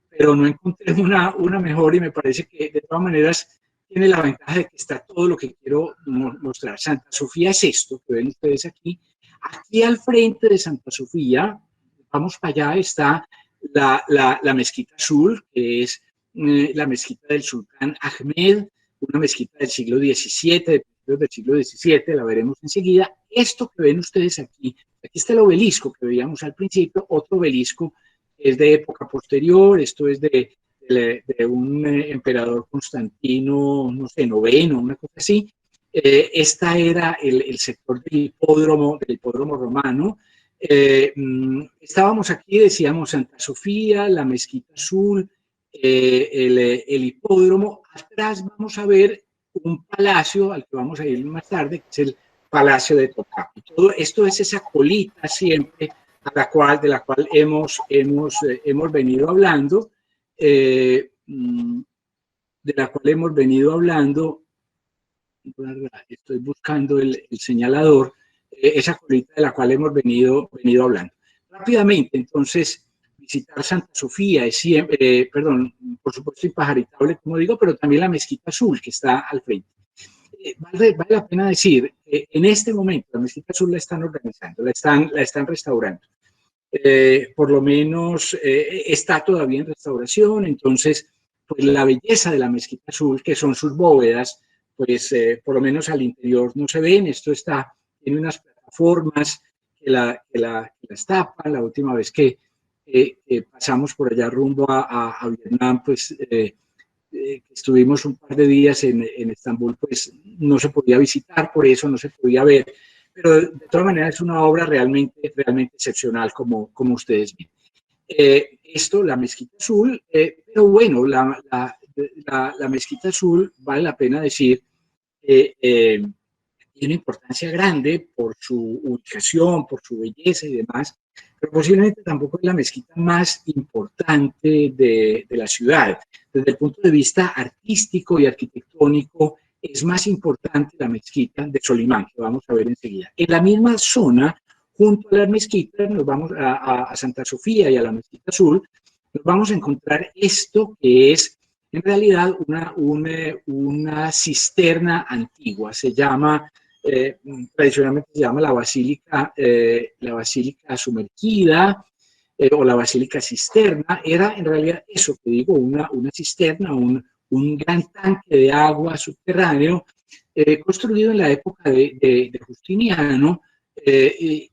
pero no encontré una mejor y me parece que de todas maneras tiene la ventaja de que está todo lo que quiero mostrar. Santa Sofía es esto que ven ustedes aquí. Aquí al frente de Santa Sofía, vamos para allá, está la Mezquita Azul, que es la mezquita del sultán Ahmed, una mezquita del siglo XVII, del siglo XVII, la veremos enseguida. Esto que ven ustedes aquí está el obelisco que veíamos al principio, otro obelisco que es de época posterior, esto es de un emperador Constantino, no sé, noveno, una cosa así. Esta era el sector del hipódromo romano. Estábamos aquí, decíamos Santa Sofía, la Mezquita Azul, el hipódromo. Atrás vamos a ver un palacio al que vamos a ir más tarde, que es el Palacio de Topkapi. Todo esto es esa colita siempre de la cual hemos venido hablando, estoy buscando el señalador, esa colita de la cual hemos venido hablando. Rápidamente, entonces, visitar Santa Sofía es siempre, por supuesto impajaritable, como digo, pero también la Mezquita Azul que está al frente. Vale la pena decir, en este momento la Mezquita Azul la están organizando, la están restaurando. Por lo menos está todavía en restauración, entonces pues la belleza de la Mezquita Azul, que son sus bóvedas, pues por lo menos al interior no se ven. Esto tiene unas plataformas que las tapan. La última vez que pasamos por allá rumbo a Vietnam, pues estuvimos un par de días en Estambul, pues no se podía visitar, por eso no se podía ver, pero de todas maneras es una obra realmente excepcional, como ustedes ven. La Mezquita Azul, pero bueno, la Mezquita Azul, vale la pena decir, tiene una importancia grande por su ubicación, por su belleza y demás, pero posiblemente tampoco es la mezquita más importante de la ciudad. Desde el punto de vista artístico y arquitectónico, es más importante la mezquita de Solimán, que vamos a ver enseguida. En la misma zona, junto a las mezquitas, nos vamos a Santa Sofía y a la Mezquita Azul, nos vamos a encontrar esto que es en realidad una cisterna antigua. Tradicionalmente se llama la basílica sumergida o la basílica cisterna. Era en realidad eso que digo, una cisterna, un gran tanque de agua subterráneo construido en la época de Justiniano, que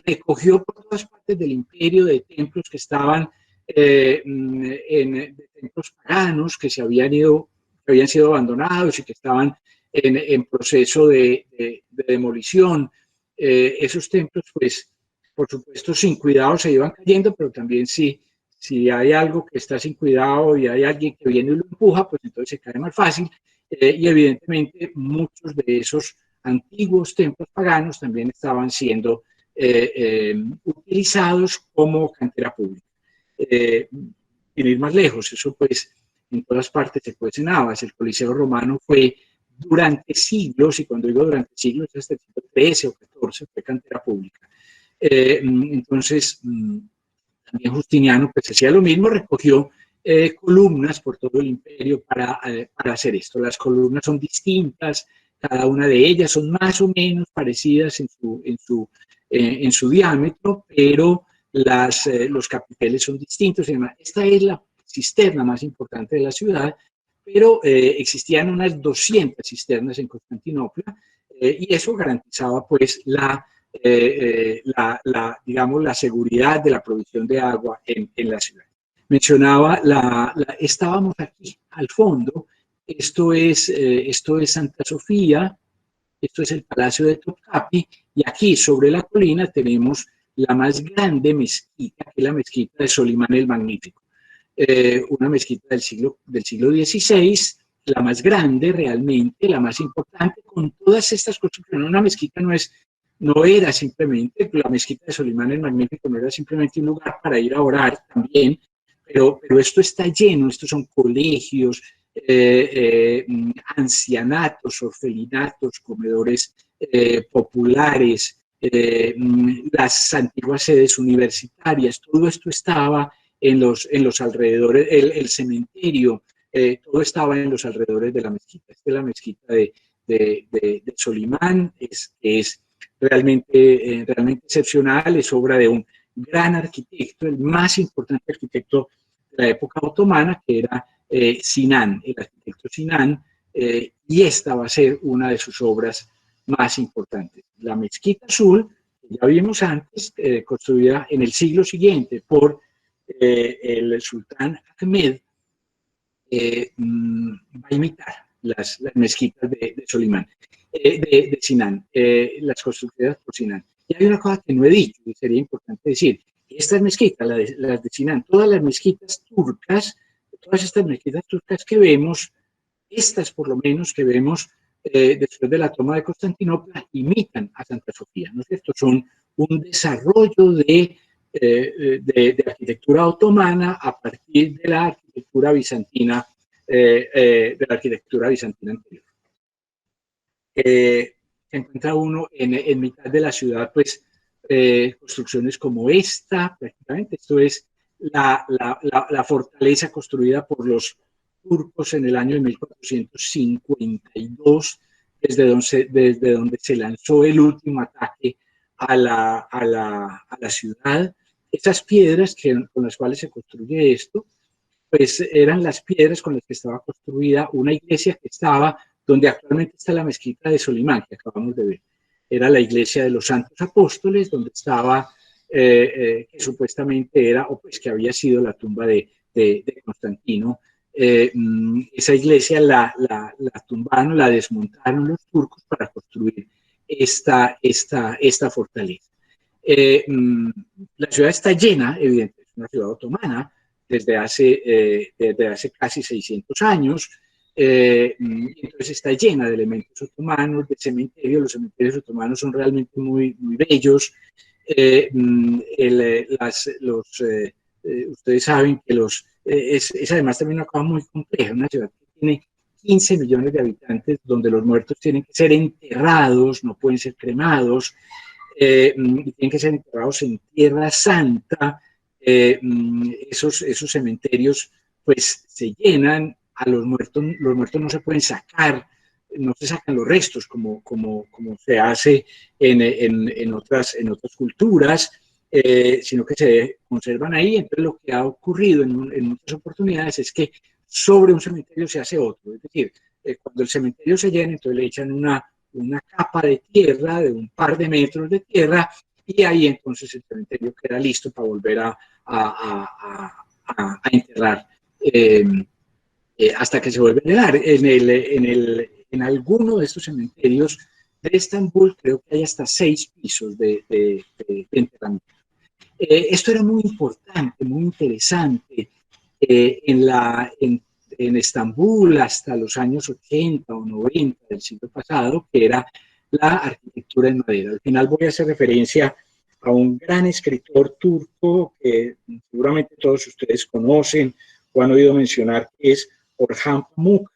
recogió por todas partes del imperio de templos que estaban de templos paganos que habían sido abandonados y que estaban en proceso de demolición. Esos templos, pues, por supuesto, sin cuidado se iban cayendo, pero también si hay algo que está sin cuidado y hay alguien que viene y lo empuja, pues entonces se cae más fácil. Y evidentemente muchos de esos antiguos templos paganos también estaban siendo utilizados como cantera pública. Sin ir más lejos, eso pues en todas partes se cuestionaba. El Coliseo Romano fue durante siglos, y cuando digo durante siglos, hasta el siglo XIII o XIV, fue cantera pública. Entonces, también Justiniano pues hacía lo mismo, recogió columnas por todo el imperio para hacer esto. Las columnas son distintas, cada una de ellas son más o menos parecidas en su diámetro, pero los capiteles son distintos. Esta es la cisterna más importante de la ciudad, pero existían unas 200 cisternas en Constantinopla y eso garantizaba pues digamos, la seguridad de la provisión de agua en la ciudad. Mencionaba, estábamos aquí al fondo, esto es Santa Sofía, esto es el Palacio de Topkapi, y aquí sobre la colina tenemos la más grande mezquita, que es la mezquita de Solimán el Magnífico. una mezquita del siglo XVI, la más grande realmente, la más importante, con todas estas construcciones. Una mezquita no era simplemente, la mezquita de Solimán el Magnífico no era simplemente un lugar para ir a orar también, pero esto está lleno, estos son colegios, ancianatos, orfelinatos, comedores populares, las antiguas sedes universitarias, todo esto estaba en los alrededores, el cementerio, todo estaba en los alrededores de la mezquita. Esta es la mezquita de Solimán, es realmente, realmente excepcional, es obra de un gran arquitecto, el más importante arquitecto de la época otomana, que era Sinan, el arquitecto Sinan, y esta va a ser una de sus obras más importantes. La Mezquita Azul, que ya vimos antes, construida en el siglo siguiente por el sultán Ahmed, va a imitar las mezquitas de Solimán, de Sinan, las construidas por Sinan. Y hay una cosa que no he dicho y sería importante decir. Estas mezquitas, las de Sinan, todas las mezquitas turcas, todas estas mezquitas turcas que vemos, estas por lo menos que vemos después de la toma de Constantinopla, imitan a Santa Sofía, ¿no es cierto? Son un desarrollo de arquitectura otomana a partir de la arquitectura bizantina, anterior. Se encuentra uno en mitad de la ciudad, pues, construcciones como esta, prácticamente. Esto es la fortaleza construida por los turcos en el año de 1452, desde donde se lanzó el último ataque a la ciudad. Esas piedras con las cuales se construye esto, pues eran las piedras con las que estaba construida una iglesia que estaba donde actualmente está la mezquita de Solimán, que acabamos de ver. Era la iglesia de los Santos Apóstoles, donde estaba, que supuestamente era, o pues que había sido la tumba de Constantino. Esa iglesia la tumbaron, la desmontaron los turcos para construir esta fortaleza. La ciudad está llena, evidentemente, es una ciudad otomana, desde hace casi 600 años. Entonces está llena de elementos otomanos, de cementerios. Los cementerios otomanos son realmente muy, muy bellos. Ustedes saben que es además también una cosa muy compleja, una ciudad que tiene 15 millones de habitantes, donde los muertos tienen que ser enterrados, no pueden ser cremados, y tienen que ser enterrados en Tierra Santa. Esos cementerios pues se llenan, a los muertos no se pueden sacar, no se sacan los restos como se hace en otras culturas, sino que se conservan ahí. Entonces lo que ha ocurrido en muchas oportunidades es que sobre un cementerio se hace otro, es decir, cuando el cementerio se llena, entonces le echan una capa de tierra, de un par de metros de tierra, y ahí entonces el cementerio queda listo para volver a enterrar hasta que se vuelve a llenar. En alguno de estos cementerios de Estambul creo que hay hasta 6 pisos de enterramiento. Esto era muy importante, muy interesante en Estambul hasta los años 80 o 90 del siglo pasado, que era la arquitectura en madera. Al final voy a hacer referencia a un gran escritor turco que seguramente todos ustedes conocen o han oído mencionar, que es Orhan Pamuk,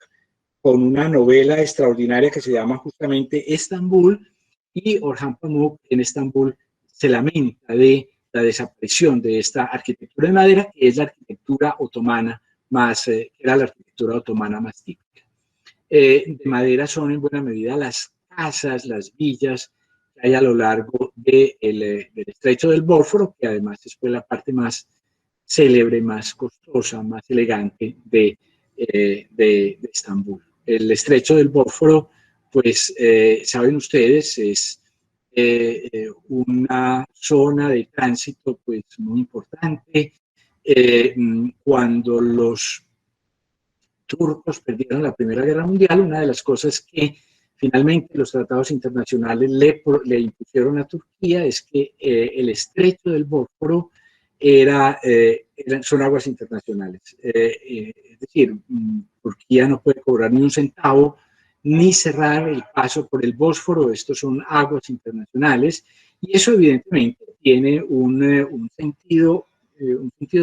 con una novela extraordinaria que se llama justamente Estambul, y Orhan Pamuk en Estambul se lamenta de la desaparición de esta arquitectura de madera, que es la arquitectura otomana más, era la arquitectura otomana más típica. De madera son en buena medida las casas, las villas que hay a lo largo del estrecho del Bósforo, que además es pues la parte más célebre, más costosa, más elegante de Estambul. El estrecho del Bósforo, pues saben ustedes, es una zona de tránsito pues muy importante. Cuando los turcos perdieron la Primera Guerra Mundial, una de las cosas que finalmente los tratados internacionales le impusieron a Turquía es que el estrecho del Bósforo son aguas internacionales. Es decir, Turquía no puede cobrar ni un centavo ni cerrar el paso por el Bósforo. Estos son aguas internacionales y eso evidentemente tiene un sentido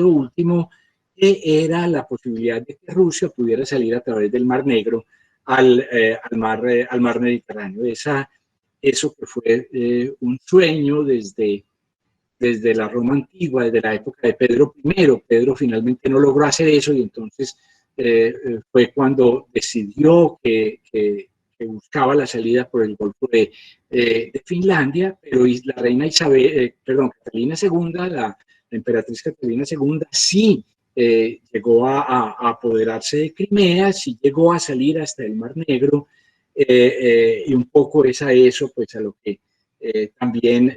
último, que era la posibilidad de que Rusia pudiera salir a través del Mar Negro al mar Mediterráneo. Eso que fue un sueño desde la Roma antigua, desde la época de Pedro I. Pedro finalmente no logró hacer eso y entonces fue cuando decidió que buscaba la salida por el Golfo de Finlandia, pero la reina Catalina II, la emperatriz Catalina II, sí llegó a apoderarse de Crimea, sí llegó a salir hasta el Mar Negro, y un poco es a eso, pues a lo que también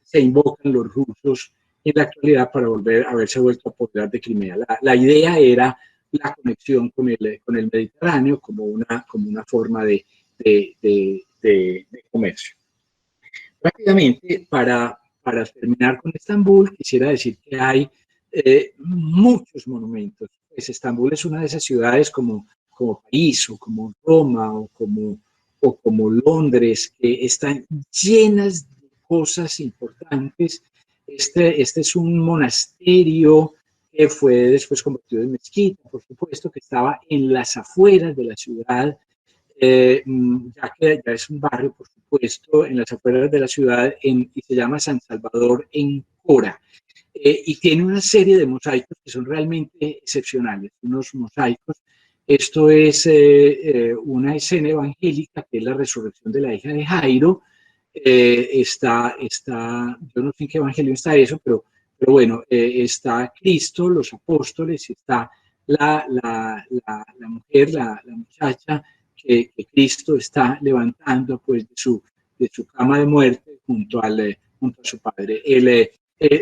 se invocan los rusos en la actualidad para haberse vuelto a apoderar de Crimea. La idea era la conexión con el Mediterráneo como una forma de comercio. Rápidamente, para terminar con Estambul, quisiera decir que hay muchos monumentos. Pues Estambul es una de esas ciudades como París o como Roma o como Londres, que están llenas de cosas importantes. Este es un monasterio que fue después convertido en mezquita, por supuesto, que estaba en las afueras de la ciudad, ya que ya es un barrio, por supuesto, en las afueras de la ciudad, y se llama San Salvador en Cora. Y tiene una serie de mosaicos que son realmente excepcionales, unos mosaicos. Esto es una escena evangélica que es la resurrección de la hija de Jairo. Yo no sé en qué evangelio está eso, pero bueno, está Cristo, los apóstoles, está la mujer, la muchacha que Cristo está levantando pues de su cama de muerte junto a su padre.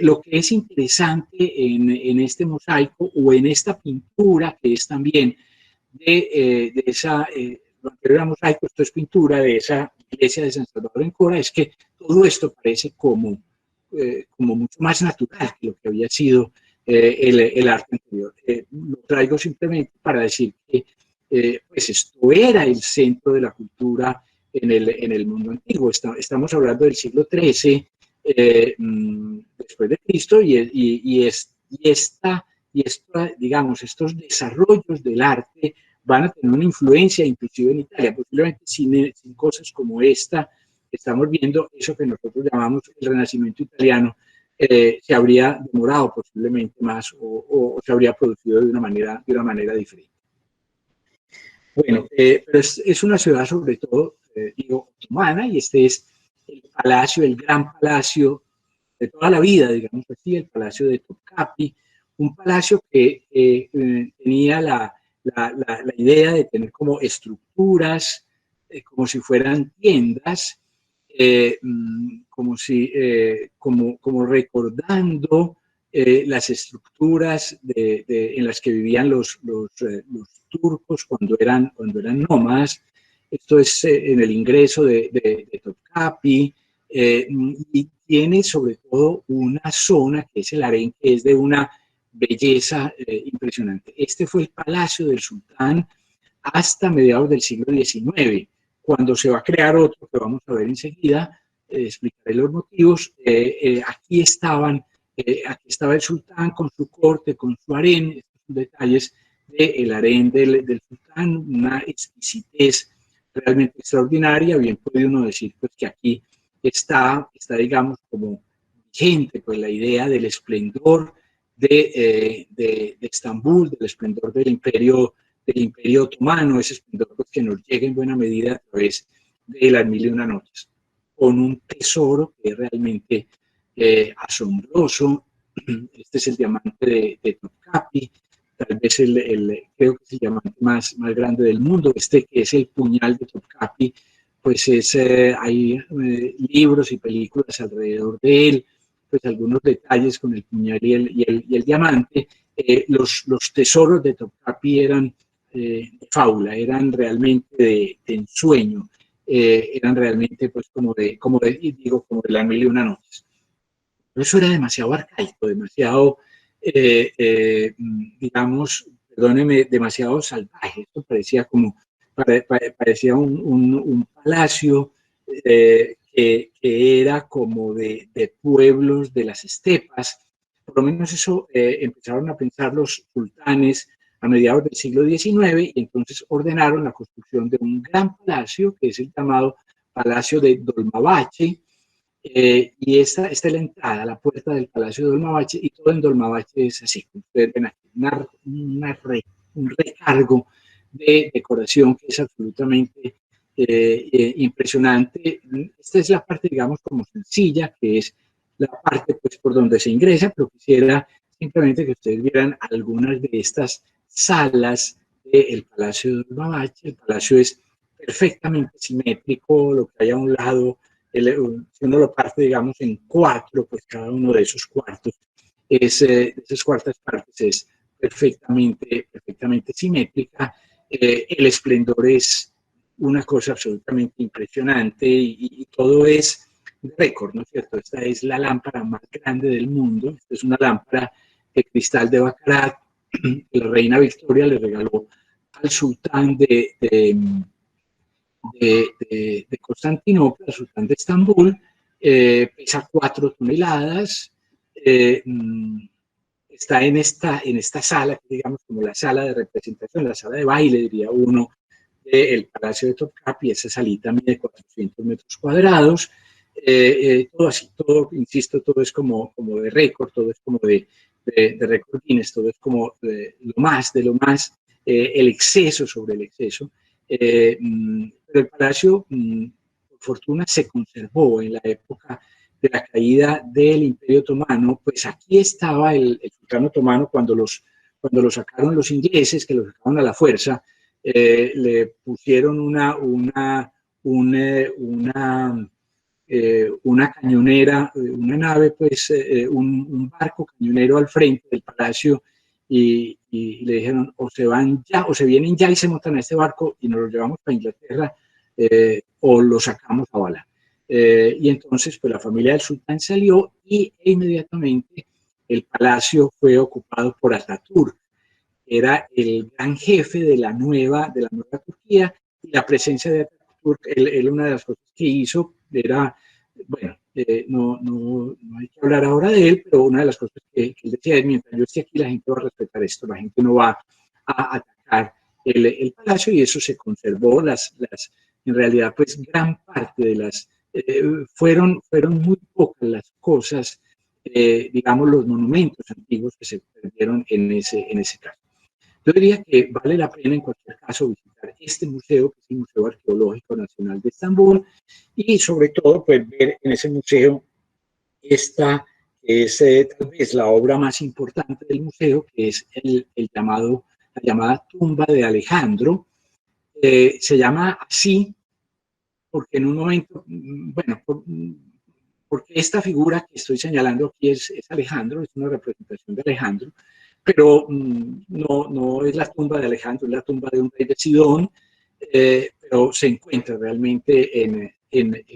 Lo que es interesante en este mosaico o en esta pintura, que es también de esa, lo anterior era mosaico, esto es pintura de esa iglesia de San Salvador en Cora, es que todo esto parece como mucho más natural que lo que había sido el arte anterior. Lo traigo simplemente para decir que pues esto era el centro de la cultura en el mundo antiguo. Estamos hablando del siglo XIII después de Cristo digamos, estos desarrollos del arte van a tener una influencia inclusive en Italia, posiblemente sin cosas como esta que estamos viendo, eso que nosotros llamamos el Renacimiento italiano, se habría demorado posiblemente más o se habría producido de una manera diferente. Bueno, pero es una ciudad sobre todo, digo, otomana, y este es el palacio, el gran palacio de toda la vida, digamos así, el palacio de Topkapi, un palacio que tenía la idea de tener como estructuras, como si fueran tiendas, como recordando las estructuras en las que vivían los turcos cuando eran nómadas. Esto es en el ingreso de Topkapi, y tiene sobre todo una zona que es el harén, que es de una belleza impresionante. Este fue el palacio del sultán hasta mediados del siglo XIX, cuando se va a crear otro que vamos a ver enseguida, explicaré los motivos. Aquí estaba el sultán con su corte, con su harén, estos son detalles del harén del sultán, una exquisitez realmente extraordinaria. Bien puede uno decir pues, que aquí está, digamos, como vigente pues, la idea del esplendor de Estambul, del esplendor del imperio otomano, ese esplendor pues, que nos llega en buena medida a través de Las Mil y Una Noches, con un tesoro que es realmente asombroso. Este es el diamante de Topkapi, tal vez creo que es el diamante más grande del mundo. Este que es el puñal de Topkapi, pues hay libros y películas alrededor de él, pues algunos detalles con el puñal y el diamante. Los tesoros de Topkapi eran de fábula, eran realmente de ensueño, eran realmente pues como de Las Mil y Una Noches. pero eso era demasiado arcaico, demasiado, digamos, perdóneme, demasiado salvaje. Esto parecía como, parecía un palacio que era como de pueblos de las estepas. Por lo menos eso empezaron a pensar los sultanes a mediados del siglo XIX, y entonces ordenaron la construcción de un gran palacio, que es el llamado Palacio de Dolmabahce, y esta es la entrada, la puerta del Palacio de Dolmabahce, y todo en Dolmabahce es así. Ustedes ven aquí un recargo de decoración que es absolutamente impresionante. Esta es la parte, digamos, como sencilla, que es la parte pues, por donde se ingresa, pero quisiera simplemente que ustedes vieran algunas de estas salas del Palacio de Dolmabahce. El palacio es perfectamente simétrico, lo que hay a un lado, si uno lo parte, digamos, en cuatro, pues cada uno de esos cuartos, esas cuartas partes es perfectamente simétrica. El esplendor es una cosa absolutamente impresionante y todo es récord, ¿no es cierto? Esta es la lámpara más grande del mundo. Esta es una lámpara de cristal de Baccarat. La reina Victoria le regaló al sultán de Constantinopla, al sultán de Estambul. Pesa 4 toneladas. Está en esta sala, digamos, como la sala de representación, la sala de baile, diría uno, del Palacio de Topkapi. Esa salita mide 400 metros cuadrados. Todo así, todo, insisto, todo es como de récord, todo es como de récord Guinness, todo es como de lo más, el exceso sobre el exceso. Pero el palacio, por fortuna, se conservó en la época de la caída del Imperio Otomano. Pues aquí estaba el sultán otomano cuando lo sacaron los ingleses, que lo sacaron a la fuerza. Le pusieron una cañonera, una nave, pues un barco cañonero al frente del palacio, y le dijeron, o se van ya, o se vienen ya y se montan a este barco y nos lo llevamos para Inglaterra, o lo sacamos a bala. Y entonces pues la familia del sultán salió e inmediatamente el palacio fue ocupado por Atatürk. Era el gran jefe de la nueva Turquía, y la presencia de Atatürk, él una de las cosas que hizo era, bueno, no hay que hablar ahora de él, pero una de las cosas que él decía es, mientras yo esté aquí, la gente va a respetar esto, la gente no va a atacar el palacio, y eso se conservó. En realidad, pues gran parte de fueron muy pocas las cosas, digamos, los monumentos antiguos que se perdieron en ese caso. Yo diría que vale la pena en cualquier caso visitar este museo, que es el Museo Arqueológico Nacional de Estambul, y sobre todo pues, ver en ese museo esta, que es tal vez la obra más importante del museo, que es la llamada tumba de Alejandro. Se llama así porque en un momento, bueno, porque esta figura que estoy señalando aquí es Alejandro, es una representación de Alejandro, pero no es la tumba de Alejandro, es la tumba de un rey de Sidón, pero se encuentra realmente en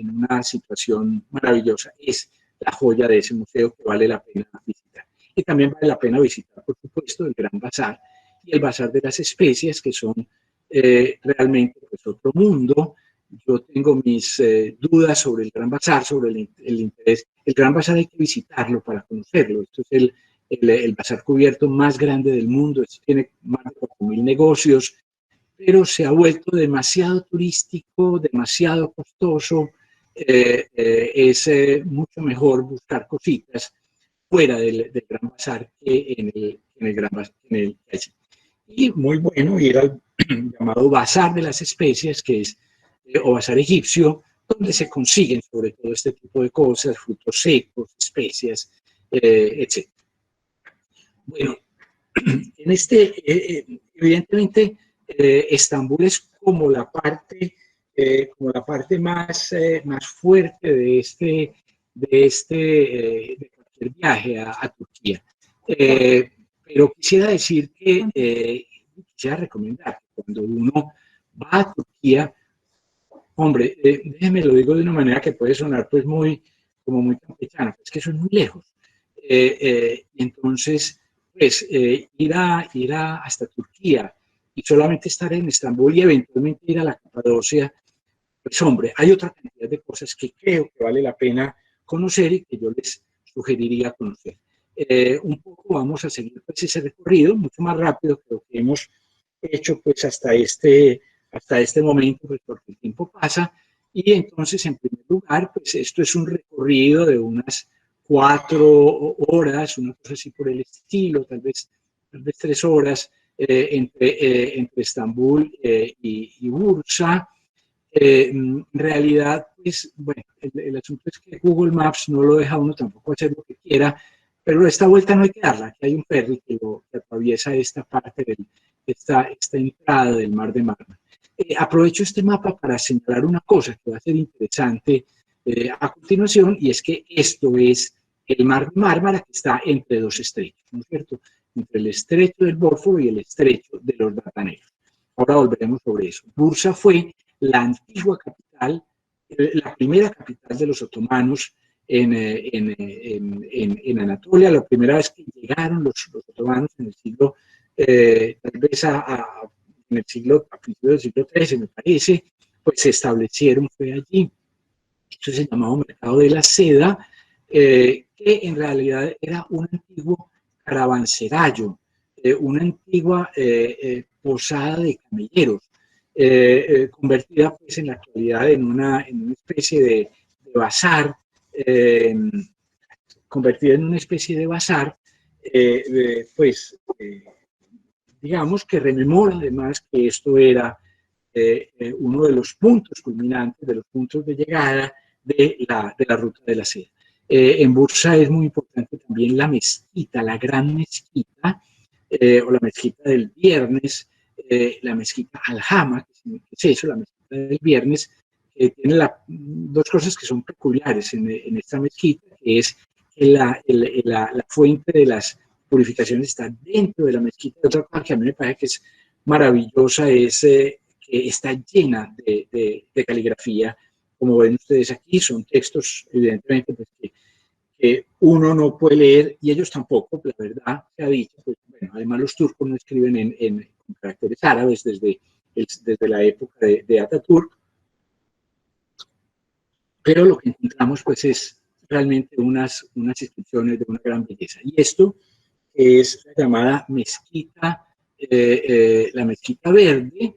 una situación maravillosa. Es la joya de ese museo que vale la pena visitar. Y también vale la pena visitar, por supuesto, el Gran Bazar y el Bazar de las Especias, que son realmente pues, otro mundo. Yo tengo mis dudas sobre el Gran Bazar, sobre el interés. El Gran Bazar hay que visitarlo para conocerlo. Esto es el bazar cubierto más grande del mundo. Esto tiene más de 4.000 negocios, pero se ha vuelto demasiado turístico, demasiado costoso. Es mucho mejor buscar cositas fuera del Gran Bazar que en el Gran Bazar. Y muy bueno ir al llamado Bazar de las Especias, que es o bazar egipcio, donde se consiguen sobre todo este tipo de cosas, frutos secos, especias, etc. Bueno, evidentemente, Estambul es como la parte más fuerte de cualquier viaje a Turquía. Pero quisiera decir que quisiera recomendar que cuando uno va a Turquía, hombre, déjeme lo digo de una manera que puede sonar pues muy campechana, es que eso es muy lejos. Y entonces, pues, ir hasta Turquía y solamente estar en Estambul y eventualmente ir a la Capadocia, pues hombre, hay otra cantidad de cosas que creo que vale la pena conocer y que yo les sugeriría conocer. Un poco vamos a seguir pues, ese recorrido mucho más rápido que lo que hemos hecho pues hasta este momento, pues porque el tiempo pasa. Y entonces, en primer lugar, pues esto es un recorrido de unas 4 horas, una cosa así por el estilo, tal vez 3 horas entre Estambul y Bursa. En realidad, pues, bueno, el asunto es que Google Maps no lo deja a uno tampoco hacer lo que quiera, pero esta vuelta no hay que darla, que hay un ferry que atraviesa esta parte, esta entrada del Mar de Mármara. Aprovecho este mapa para señalar una cosa que va a ser interesante a continuación, y es que esto es el Mar de Mármara que está entre dos estrechos, ¿no es cierto? Entre el estrecho del Bósforo y el estrecho de los Dardanelos. Ahora volveremos sobre eso. Bursa fue la antigua capital, la primera capital de los otomanos en Anatolia, la primera vez que llegaron los otomanos en el siglo, tal vez en el siglo, a principios del siglo XIII, me parece, pues se establecieron, fue allí. Eso se llamaba Mercado de la Seda, que en realidad era un antiguo caravanserallo, una antigua posada de camelleros, convertida pues en la actualidad en una especie de bazar, convertida en una especie de bazar, pues digamos que rememora además que esto era uno de los puntos culminantes, de los puntos de llegada de la ruta de la seda. En Bursa es muy importante también la mezquita, la gran mezquita, o la mezquita del viernes, la mezquita Al-Hama, que es eso, la mezquita del viernes, que tiene dos cosas que son peculiares en esta mezquita, que es que la fuente de las purificaciones está dentro de la mezquita. Otra cosa que a mí me parece que es maravillosa es que está llena de caligrafía. Como ven ustedes aquí, son textos, evidentemente, pues, que uno no puede leer, y ellos tampoco, la verdad se ha dicho. Pues, bueno, además los turcos no escriben en caracteres árabes desde la época de Ataturk, pero lo que encontramos pues es realmente unas inscripciones de una gran belleza. Y esto es la llamada mezquita, la mezquita verde,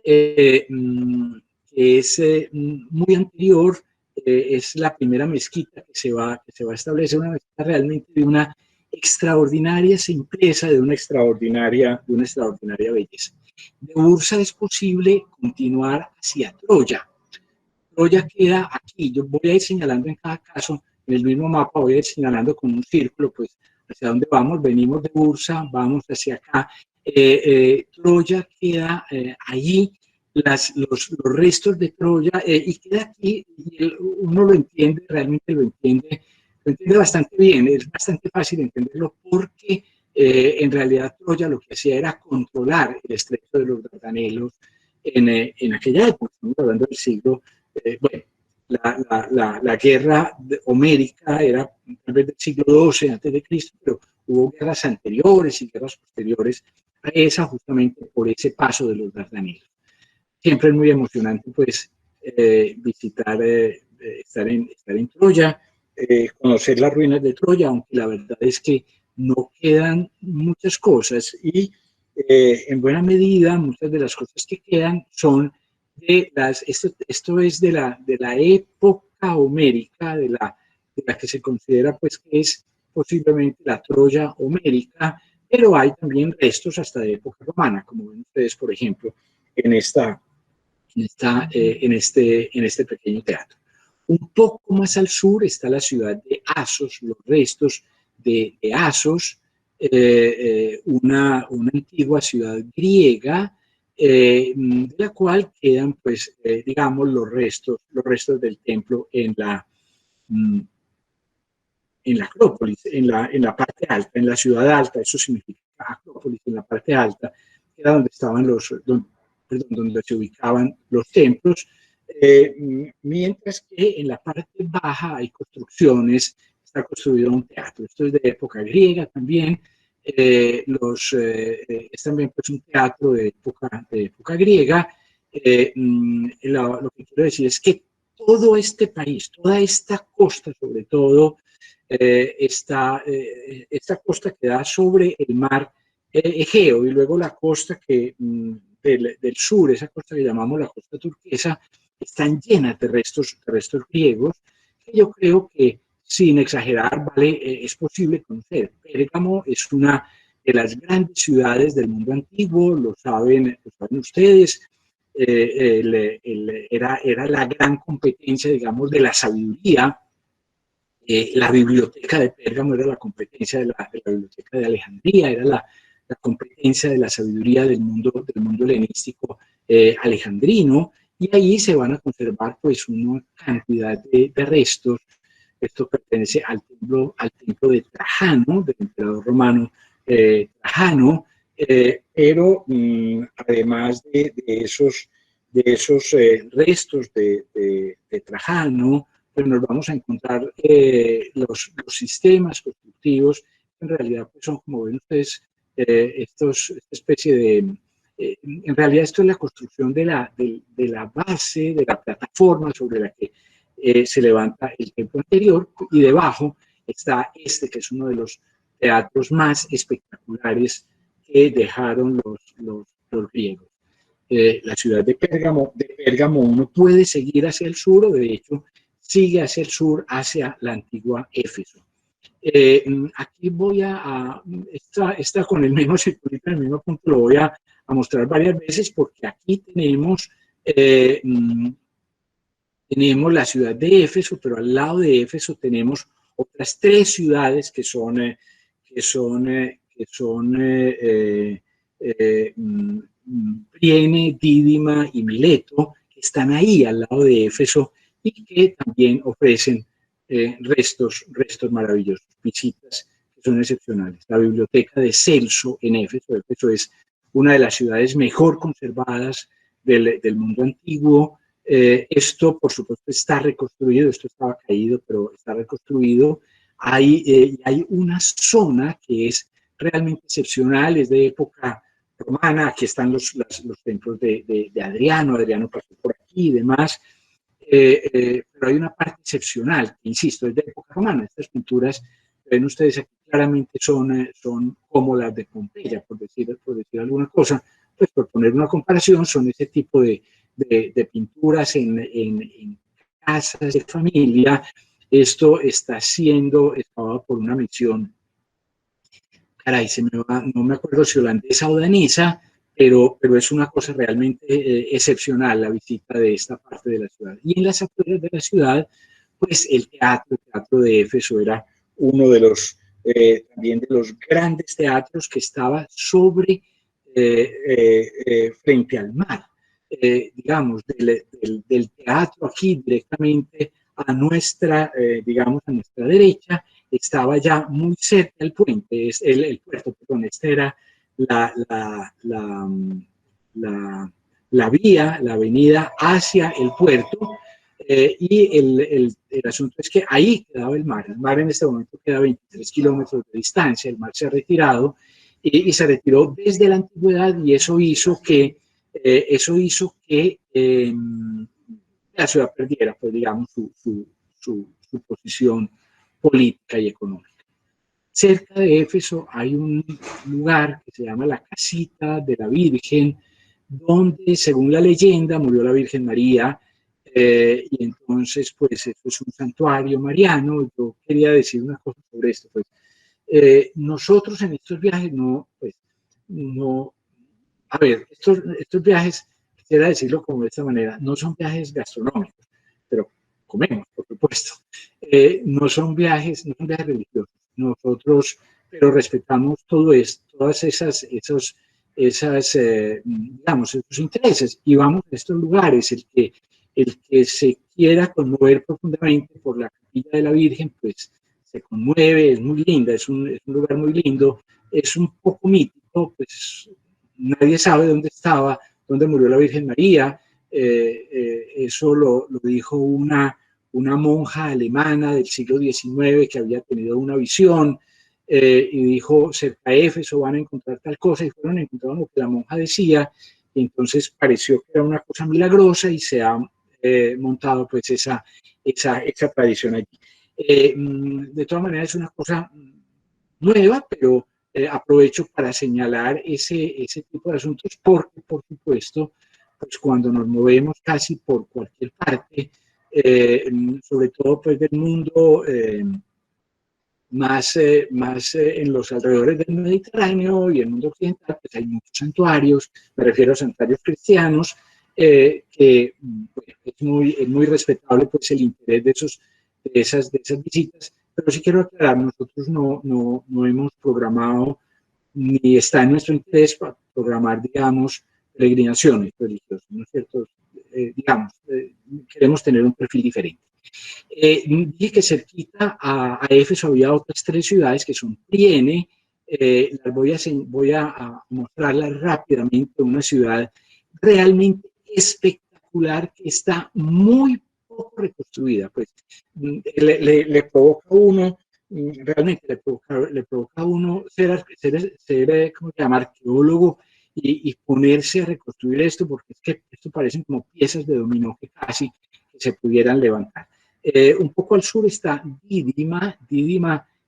que es muy anterior, es la primera mezquita que se va a establecer, una mezquita realmente de una extraordinaria simpleza, de una extraordinaria belleza. De Bursa es posible continuar hacia Troya. Troya queda aquí. Yo voy a ir señalando en cada caso, en el mismo mapa, voy a ir señalando con un círculo, pues, hacia dónde vamos. Venimos de Bursa, vamos hacia acá. Troya queda allí, los restos de Troya, y queda aquí, y uno lo entiende, realmente lo entiende bastante bien, es bastante fácil entenderlo porque en realidad Troya lo que hacía era controlar el estrecho de los Dardanelos en aquella época, estamos hablando del siglo bueno, la guerra homérica era tal vez del siglo XII antes de Cristo, pero hubo guerras anteriores y guerras posteriores a esa, justamente por ese paso de los Dardanelos. Siempre es muy emocionante, pues, visitar, estar en Troya, conocer las ruinas de Troya, aunque la verdad es que no quedan muchas cosas, y en buena medida muchas de las cosas que quedan son esto es de la época homérica, de la que se considera pues que es posiblemente la Troya homérica, pero hay también restos hasta de época romana, como ven ustedes, por ejemplo, en este pequeño teatro. Un poco más al sur está la ciudad de Asos, los restos de Asos, una antigua ciudad griega, de la cual quedan, pues, digamos, los restos del templo en la Acrópolis, en la parte alta, en la ciudad alta. Eso significa Acrópolis, en la parte alta, que era donde estaban donde se ubicaban los templos, mientras que en la parte baja hay construcciones, está construido un teatro. Esto es de época griega también. Es también pues, un teatro de época griega. Lo que quiero decir es que todo este país, toda esta costa sobre todo, esta costa que da sobre el mar Egeo y luego la costa del sur, esa costa que llamamos la costa turquesa, están llenas de restos griegos que yo creo que sin exagerar, es posible conocer. Pérgamo es una de las grandes ciudades del mundo antiguo, lo saben ustedes. Era la gran competencia, digamos, de la sabiduría. La biblioteca de Pérgamo era la competencia de la biblioteca de Alejandría, era la competencia de la sabiduría del mundo helenístico alejandrino, y ahí se van a conservar pues una cantidad de restos. Esto pertenece al templo de Trajano, del emperador romano Trajano, pero además de esos restos de Trajano, pues nos vamos a encontrar los sistemas constructivos, en realidad pues son, como ven ustedes, esta especie de... en realidad esto es la construcción de la base, de la plataforma sobre la que se levanta el templo anterior, y debajo está que es uno de los teatros más espectaculares que dejaron los griegos. La ciudad de Pérgamo uno puede seguir hacia el sur, o de hecho sigue hacia el sur, hacia la antigua Éfeso. Aquí voy está con el mismo circulito, en el mismo punto, lo voy a mostrar varias veces, porque aquí tenemos la ciudad de Éfeso, pero al lado de Éfeso tenemos otras 3 ciudades que son Priene, Dídima y Mileto, que están ahí al lado de Éfeso y que también ofrecen restos maravillosos, visitas que son excepcionales. La biblioteca de Celso en Éfeso. Éfeso es una de las ciudades mejor conservadas del mundo antiguo. Esto, por supuesto, está reconstruido. Esto estaba caído, pero está reconstruido. Hay una zona que es realmente excepcional, es de época romana. Aquí están los templos de Adriano pasó por aquí y demás. Pero hay una parte excepcional, que, insisto, es de época romana. Estas pinturas, ven ustedes aquí, claramente son como las de Pompeya, por decir alguna cosa. Pues por poner una comparación, son ese tipo de pinturas en casas de familia. Esto está siendo excavado por una misión, caray, no me acuerdo si holandesa o danesa, pero es una cosa realmente excepcional la visita de esta parte de la ciudad. Y en las afueras de la ciudad, pues el teatro de Éfeso era uno de los, también de los grandes teatros que estaba frente al mar. Digamos, del teatro aquí directamente a nuestra derecha, estaba ya muy cerca del puente, el puerto, perdón. Esta era la vía, la avenida hacia el puerto, y el asunto es que ahí quedaba el mar. El mar en este momento queda a 23 kilómetros de distancia. El mar se ha retirado y se retiró desde la antigüedad, y eso hizo que la ciudad perdiera, pues, digamos, su posición política y económica. Cerca de Éfeso hay un lugar que se llama la Casita de la Virgen, donde, según la leyenda, murió la Virgen María, y entonces, pues, esto es un santuario mariano. Yo quería decir una cosa sobre esto, pues. Nosotros en estos viajes a ver, estos viajes, quisiera decirlo como de esta manera, no son viajes gastronómicos, pero comemos, por supuesto. No son viajes religiosos. Nosotros, pero respetamos todo esto, todas esos intereses, y vamos a estos lugares. El que se quiera conmover profundamente por la capilla de la Virgen, pues se conmueve. Es muy linda, es un lugar muy lindo, es un poco mítico, pues nadie sabe dónde murió la Virgen María. Eso lo dijo una una monja alemana del siglo XIX que había tenido una visión y dijo, cerca de Éfeso van a encontrar tal cosa, y fueron a encontrar lo que la monja decía, y entonces pareció que era una cosa milagrosa y se ha montado pues esa tradición allí. De todas maneras es una cosa nueva, pero aprovecho para señalar ese tipo de asuntos porque, por supuesto, pues cuando nos movemos casi por cualquier parte, sobre todo pues del mundo más en los alrededores del Mediterráneo y el mundo occidental, pues hay muchos santuarios, me refiero a santuarios cristianos, que pues, es muy respetable pues el interés de esas visitas, pero sí quiero aclarar, nosotros no hemos programado ni está en nuestro interés para programar, digamos, peregrinaciones religiosas, ¿no es cierto? Digamos, queremos tener un perfil diferente. Dije que cerquita a Éfeso había otras 3 ciudades que son Priene, las voy a mostrarlas rápidamente, una ciudad realmente espectacular que está muy poco reconstruida, pues le provoca a uno, realmente le provoca a uno ser ¿cómo se llama?, arqueólogo y ponerse a reconstruir esto, porque es que esto parecen como piezas de dominó que casi que se pudieran levantar. Un poco al sur está Dídima.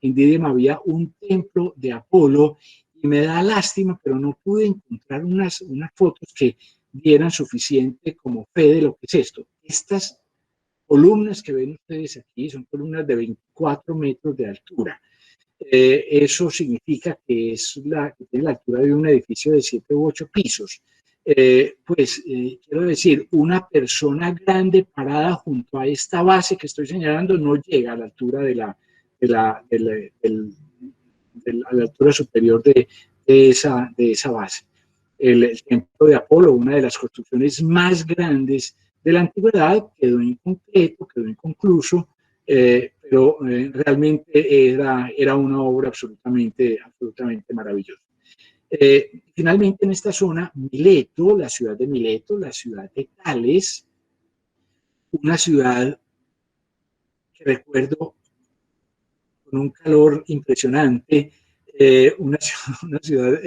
En Dídima había un templo de Apolo y me da lástima, pero no pude encontrar unas fotos que dieran suficiente como fe de lo que es esto. Estas columnas que ven ustedes aquí son columnas de 24 metros de altura. Eso significa que que tiene la altura de un edificio de 7 u 8 pisos. Quiero decir, una persona grande parada junto a esta base que estoy señalando no llega a la altura a la altura superior de esa base. El templo de Apolo, una de las construcciones más grandes de la antigüedad, quedó incompleto, quedó inconcluso, pero realmente era una obra absolutamente maravillosa. Finalmente en esta zona, Mileto, la ciudad de Mileto, la ciudad de Tales, una ciudad que recuerdo con un calor impresionante, una ciudad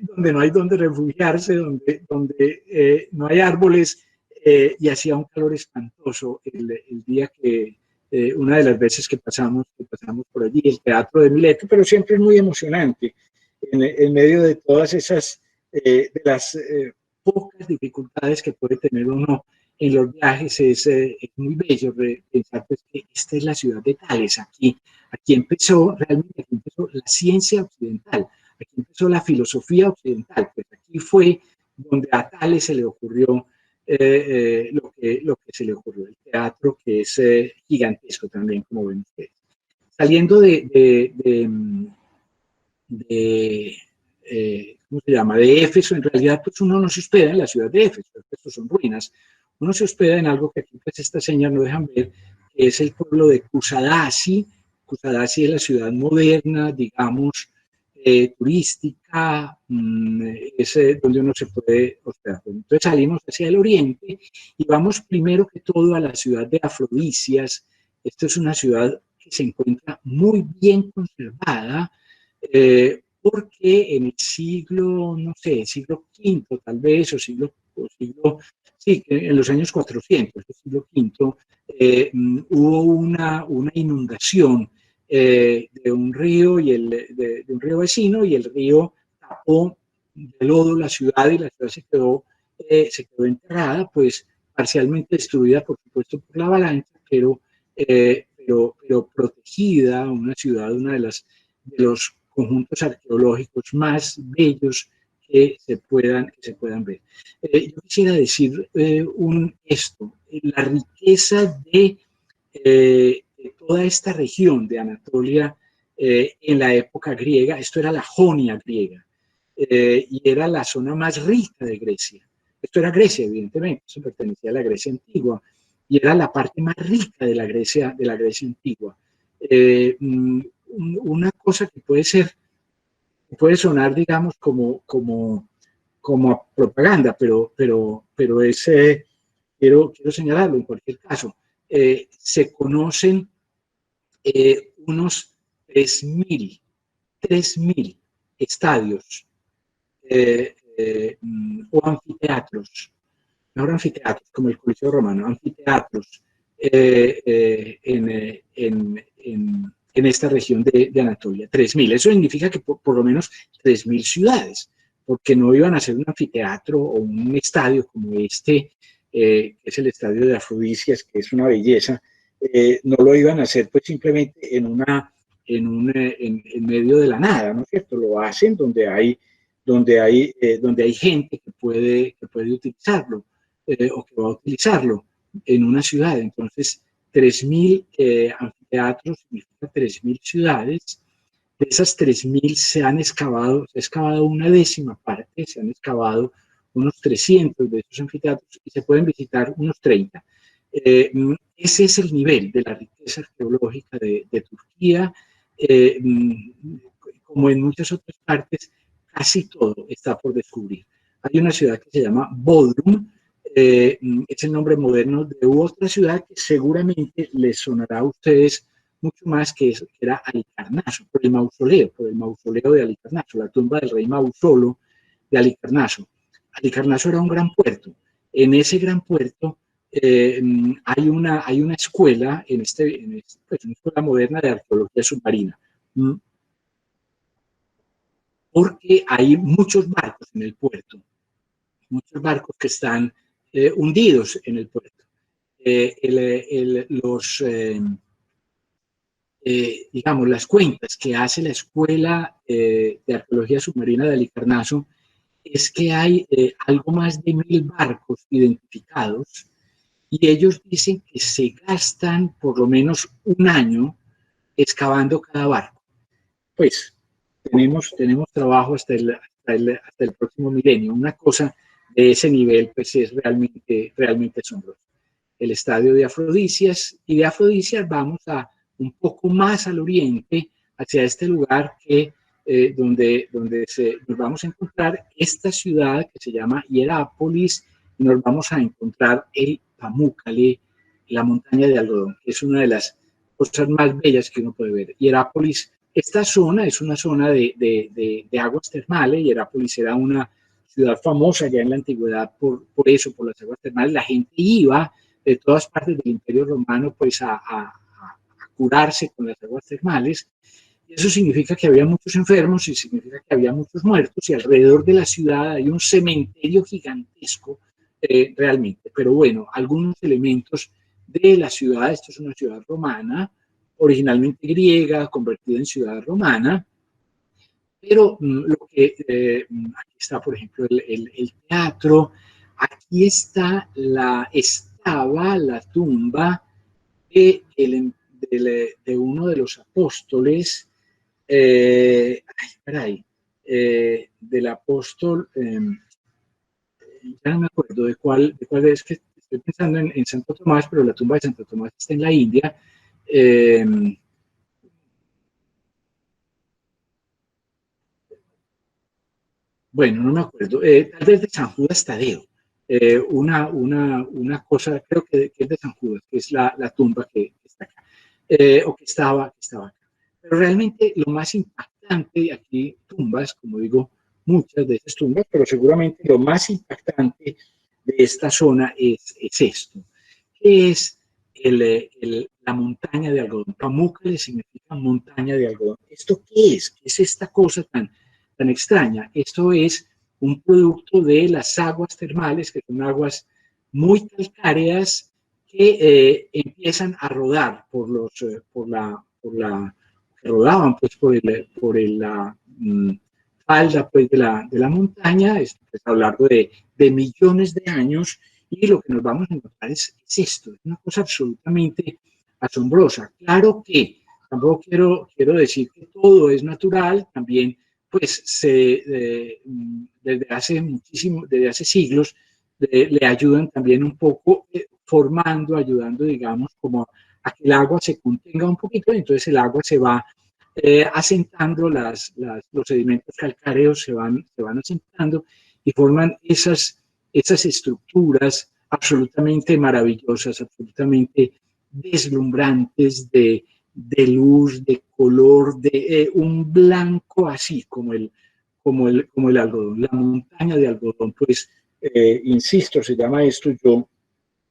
donde no hay donde refugiarse, donde no hay árboles y hacía un calor espantoso el día que, una de las veces que pasamos por allí, el teatro de Mileto, pero siempre es muy emocionante en medio de todas esas, de las pocas dificultades que puede tener uno en los viajes. Es muy bello pensar pues, que esta es la ciudad de Tales, aquí empezó realmente, aquí empezó la ciencia occidental, aquí empezó la filosofía occidental, pues aquí fue donde a Tales se le ocurrió lo que se le ocurrió, el teatro, que es gigantesco también, como ven ustedes. Saliendo ¿cómo se llama?, de Éfeso, en realidad pues uno no se hospeda en la ciudad de Éfeso, Éfeso son ruinas, uno se hospeda en algo que aquí pues estas señas no dejan ver, que es el pueblo de Kusadasi. Kusadasi es la ciudad moderna, digamos, turística, es donde uno se puede hospedar. Entonces salimos hacia el oriente y vamos primero que todo a la ciudad de Afrodisias. Esta es una ciudad que se encuentra muy bien conservada, porque en el siglo, no sé, siglo V tal vez, sí, en los años 400, el siglo V, hubo una inundación de un río de un río vecino, y el río tapó de lodo la ciudad y la ciudad se quedó enterrada, pues parcialmente destruida, por supuesto, por la avalancha, pero protegida, una ciudad, de los conjuntos arqueológicos más bellos que se puedan ver. Yo quisiera decir la riqueza de toda esta región de Anatolia en la época griega. Esto era la Jonia griega y era la zona más rica de Grecia. Esto era Grecia, evidentemente, eso pertenecía a la Grecia antigua y era la parte más rica de la Grecia antigua. Una cosa que puede sonar, digamos, como propaganda, pero quiero señalarlo en cualquier caso. se conocen unos 3.000 estadios o anfiteatros, mejor anfiteatros, como el Coliseo Romano, anfiteatros en esta región de Anatolia, 3.000. Eso significa que por lo menos 3.000 ciudades, porque no iban a ser un anfiteatro o un estadio como este, que es el estadio de Afrodisias, que es una belleza, no lo iban a hacer pues simplemente en medio de la nada, ¿no es cierto? Lo hacen donde hay gente que puede utilizarlo o que va a utilizarlo en una ciudad. Entonces, 3.000 anfiteatros significa 3.000 ciudades. De esas 3.000 se ha excavado una décima parte, se han excavado unos 300 de esos anfiteatros y se pueden visitar unos 30. Ese es el nivel de la riqueza arqueológica de Turquía. Como en muchas otras partes, casi todo está por descubrir. Hay una ciudad que se llama Bodrum, es el nombre moderno de otra ciudad que seguramente les sonará a ustedes mucho más, que era Halicarnaso, por el mausoleo de Halicarnaso, la tumba del rey Mausolo de Halicarnaso. Halicarnaso era un gran puerto. En ese gran puerto hay una escuela, pues una escuela moderna de arqueología submarina, porque hay muchos barcos en el puerto, muchos barcos que están hundidos en el puerto. Digamos, las cuentas que hace la Escuela de Arqueología Submarina de Halicarnaso es que hay algo más de 1.000 barcos identificados y ellos dicen que se gastan por lo menos un año excavando cada barco. Pues tenemos trabajo hasta el próximo milenio. Una cosa de ese nivel pues es realmente asombroso. El estadio de Afrodisias, y de Afrodisias vamos a un poco más al oriente, hacia este lugar donde nos vamos a encontrar esta ciudad que se llama Hierápolis, y nos vamos a encontrar el Pamukkale, la montaña de algodón, que es una de las cosas más bellas que uno puede ver. Hierápolis, esta zona es una zona de aguas termales. Hierápolis era una ciudad famosa ya en la antigüedad por eso, por las aguas termales. La gente iba de todas partes del Imperio Romano pues a curarse con las aguas termales. Y eso significa que había muchos enfermos y significa que había muchos muertos, y alrededor de la ciudad hay un cementerio gigantesco realmente. Pero bueno, algunos elementos de la ciudad. Esto es una ciudad romana, originalmente griega, convertida en ciudad romana, pero aquí está, por ejemplo, el teatro. Aquí estaba la tumba de uno de los apóstoles, del apóstol, ya no me acuerdo de cuál es, que estoy pensando en Santo Tomás, pero la tumba de Santo Tomás está en la India. Bueno, no me acuerdo, tal vez de San Judas Tadeo. Una cosa, creo que es de San Judas, que es la tumba que está acá, o que estaba acá. Pero realmente lo más impactante, aquí tumbas, como digo, muchas de estas tumbas, pero seguramente lo más impactante de esta zona es esto, que es la montaña de algodón. Pamukkale significa montaña de algodón. ¿Esto qué es? ¿Qué es esta cosa tan extraña? Esto es un producto de las aguas termales, que son aguas muy calcáreas que empiezan a rodar que rodaban pues por la falda pues de la montaña, pues, a lo largo de millones de años. Y lo que nos vamos a encontrar es esto, es una cosa absolutamente asombrosa. Claro que tampoco quiero decir que todo es natural, también pues desde hace siglos le ayudan también un poco ayudando, digamos, como a que el agua se contenga un poquito, y entonces el agua se va asentando, los sedimentos calcáreos se van asentando y forman esas estructuras absolutamente maravillosas, absolutamente deslumbrantes de luz, de color, de un blanco así como el algodón, la montaña de algodón, pues, insisto, se llama esto. Yo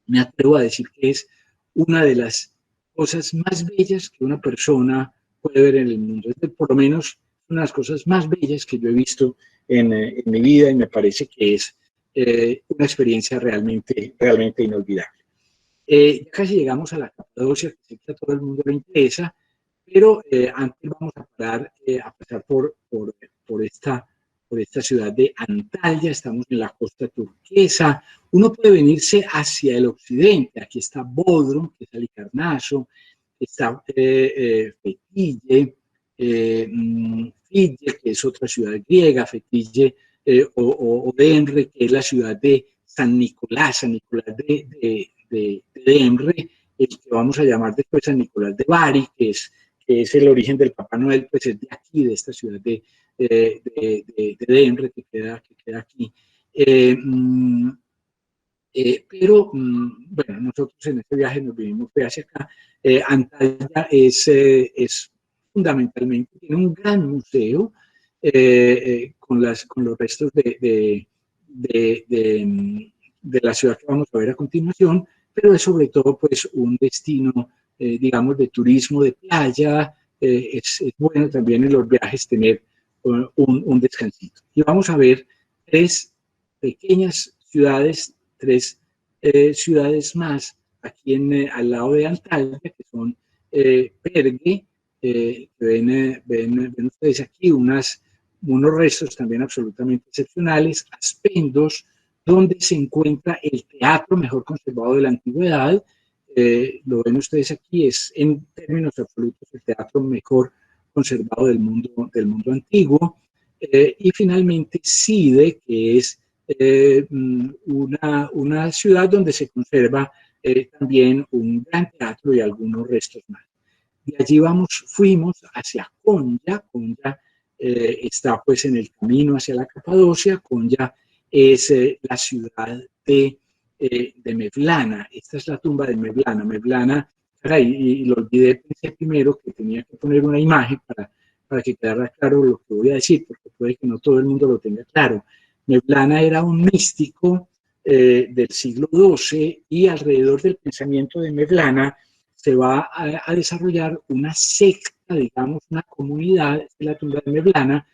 me atrevo a decir que es una de las cosas más bellas que una persona puede ver en el mundo. Es por lo menos una de las cosas más bellas que yo he visto en mi vida, y me parece que es una experiencia realmente inolvidable. Ya casi llegamos a la Capadocia, que sé que a todo el mundo le interesa, pero antes vamos a pasar por esta ciudad de Antalya. Estamos en la costa turquesa. Uno puede venirse hacia el occidente. Aquí está Bodrum, que es Halicarnaso, está Fethiye, Fidye, que es otra ciudad griega, Fethiye, o Denre, que es la ciudad de San Nicolás de Denre, el que vamos a llamar después San Nicolás de Bari, que es el origen del Papá Noel, pues es de aquí, de esta ciudad de Denre, que queda aquí. Pero bueno, nosotros en este viaje nos vinimos hacia acá. Antalya es fundamentalmente, tiene un gran museo con los restos de la ciudad que vamos a ver a continuación, pero es sobre todo pues un destino, digamos, de turismo de playa. Es bueno también en los viajes tener un descansito. Y vamos a ver tres pequeñas ciudades, tres ciudades más aquí al lado de Antalya, que son Pergue, ven ustedes aquí unos restos también absolutamente excepcionales, Aspendos, donde se encuentra el teatro mejor conservado de la antigüedad. Lo ven ustedes aquí, es en términos absolutos el teatro mejor conservado del mundo antiguo. Y finalmente Side, que es una ciudad donde se conserva también un gran teatro y algunos restos más. De allí fuimos hacia Konya. Konya está pues en el camino hacia la Capadocia. Konya es la ciudad de Mevlana. Esta es la tumba de Mevlana. Mevlana, caray, y lo olvidé, pensé primero que tenía que poner una imagen para que quedara claro lo que voy a decir, porque puede que no todo el mundo lo tenga claro. Mevlana era un místico del siglo XII, y alrededor del pensamiento de Mevlana se va a desarrollar una secta, digamos, una comunidad, de la tumba de Mevlana,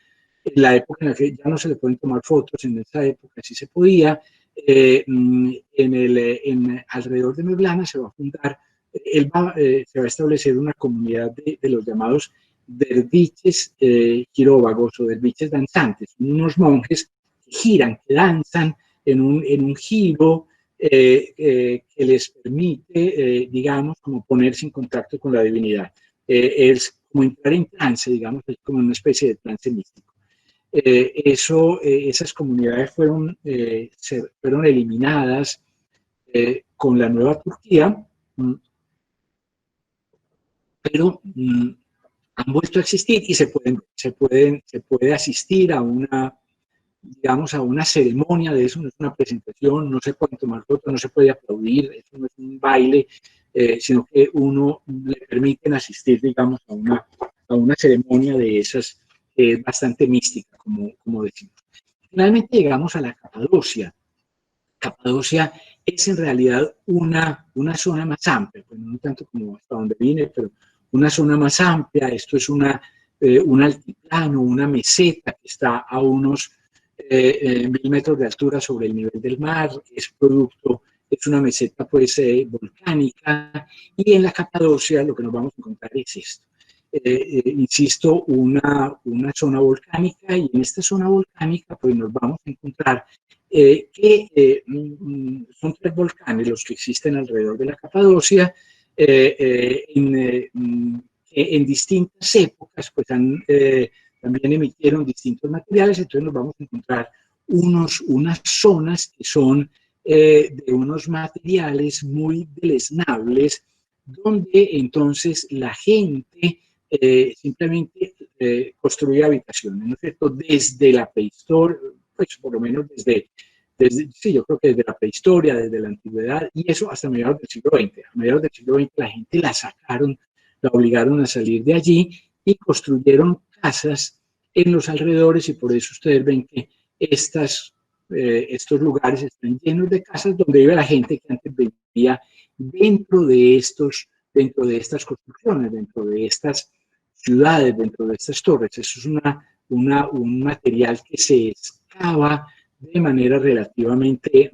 en la época en la que ya no se le pueden tomar fotos, en esa época sí se podía. Alrededor de Mevlana se va a fundar, se va a establecer una comunidad de los llamados derviches quiróvagos, o derviches danzantes, unos monjes que giran, que danzan en un giro que les permite, digamos, como ponerse en contacto con la divinidad. Es como entrar en trance, digamos, es como una especie de trance místico. Esas comunidades fueron eliminadas con la nueva Turquía, pero han vuelto a existir, y se puede asistir a una ceremonia de eso. No es una presentación, no se pueden tomar fotos, no se puede aplaudir, eso no es un baile, sino que uno le permiten asistir, digamos, a una ceremonia de esas, bastante mística, como decimos. Finalmente llegamos a la Capadocia. Capadocia es en realidad una zona más amplia, pues no tanto como hasta donde vine, pero una zona más amplia. Esto es un altiplano, una meseta que está a unos 1000 metros de altura sobre el nivel del mar. Es una meseta pues volcánica, y en la Capadocia lo que nos vamos a encontrar es esto. Insisto, una zona volcánica, y en esta zona volcánica pues nos vamos a encontrar que son tres volcanes los que existen alrededor de la Capadocia. En distintas épocas pues también emitieron distintos materiales. Entonces nos vamos a encontrar unas zonas que son de unos materiales muy deleznables, donde entonces la gente simplemente construye habitaciones, ¿no es cierto? Desde la prehistoria, pues por lo menos desde sí, yo creo que desde la prehistoria, desde la antigüedad, y eso hasta mediados del siglo XX. A mediados del siglo XX la gente la sacaron, la obligaron a salir de allí y construyeron casas en los alrededores, y por eso ustedes ven que estos lugares están llenos de casas donde vive la gente que antes vivía dentro de estas construcciones, dentro de estas ciudades, dentro de estas torres. Eso es un material que se excava de manera relativamente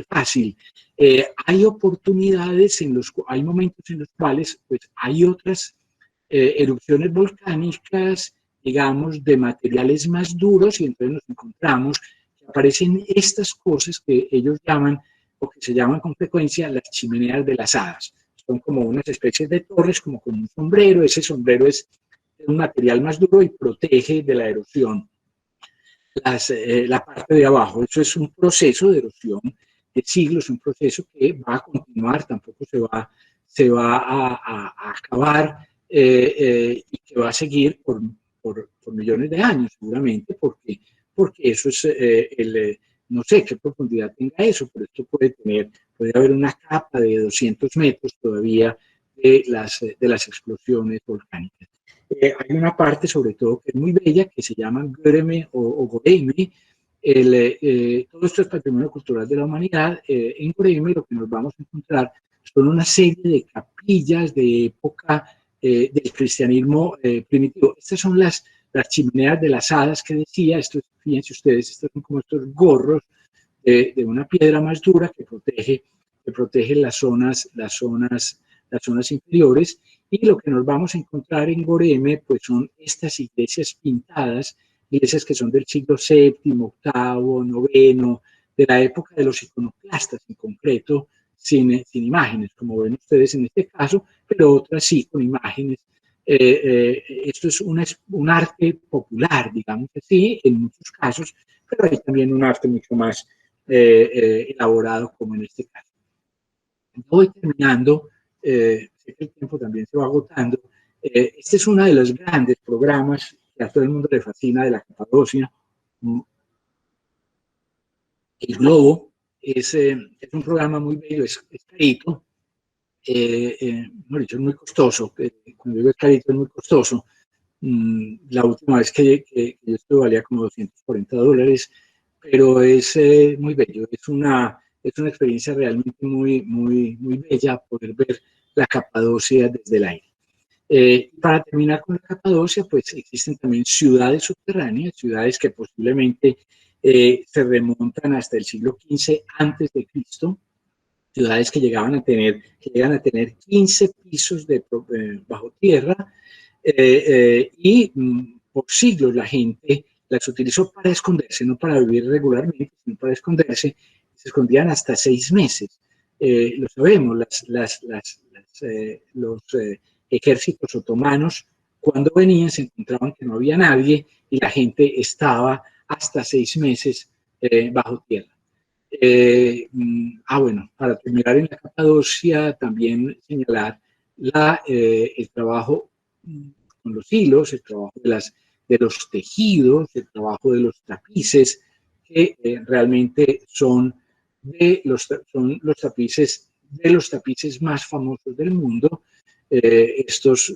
fácil. Hay oportunidades, hay momentos en los cuales pues, hay otras erupciones volcánicas, digamos, de materiales más duros, y entonces nos encontramos que aparecen estas cosas que ellos llaman, o que se llaman con frecuencia, las chimeneas de las hadas. Son como unas especies de torres, como con un sombrero. Ese sombrero es un material más duro y protege de la erosión la parte de abajo. Eso es un proceso de erosión de siglos, un proceso que va a continuar, tampoco se va a acabar, y que va a seguir por millones de años, seguramente, porque eso es no sé qué profundidad tenga eso, pero esto puede haber una capa de 200 metros todavía de las explosiones volcánicas. Hay una parte, sobre todo, que es muy bella, que se llama Göreme o Goreme. Todo esto es patrimonio cultural de la humanidad. En Goreme lo que nos vamos a encontrar son una serie de capillas de época del cristianismo primitivo. Estas son las chimeneas de las hadas que decía. Fíjense ustedes, estos son como estos gorros de una piedra más dura que protege las zonas inferiores. Y lo que nos vamos a encontrar en Goreme pues son estas iglesias pintadas, iglesias que son del siglo VII, VIII, IX, de la época de los iconoclastas en concreto, sin imágenes, como ven ustedes en este caso, pero otras sí con imágenes. Esto es un arte popular, digamos así, en muchos casos, pero hay también un arte mucho más elaborado, como en este caso. Voy terminando, sé que el tiempo también se va agotando. Este es uno de los grandes programas que a todo el mundo le fascina de la Capadocia. El Globo es un programa muy bello, es carito, no, es muy costoso. Cuando digo es carito, es muy costoso. La última vez que yo estuve valía como $240, pero es muy bello, es una experiencia realmente muy bella poder ver la Capadocia desde el aire. Para terminar con la Capadocia, pues existen también ciudades subterráneas, ciudades que posiblemente se remontan hasta el siglo XV antes de Cristo, ciudades que llegan a tener 15 pisos bajo tierra, y por siglos la gente las utilizó para esconderse, no para vivir regularmente, sino para esconderse. Se escondían hasta 6 meses. Lo sabemos, los ejércitos otomanos, cuando venían, se encontraban que no había nadie y la gente estaba hasta 6 meses bajo tierra. Bueno, para terminar en la Capadocia, también señalar el trabajo con los hilos, el trabajo de los tejidos, el trabajo de los tapices, que realmente son los tapices más famosos del mundo,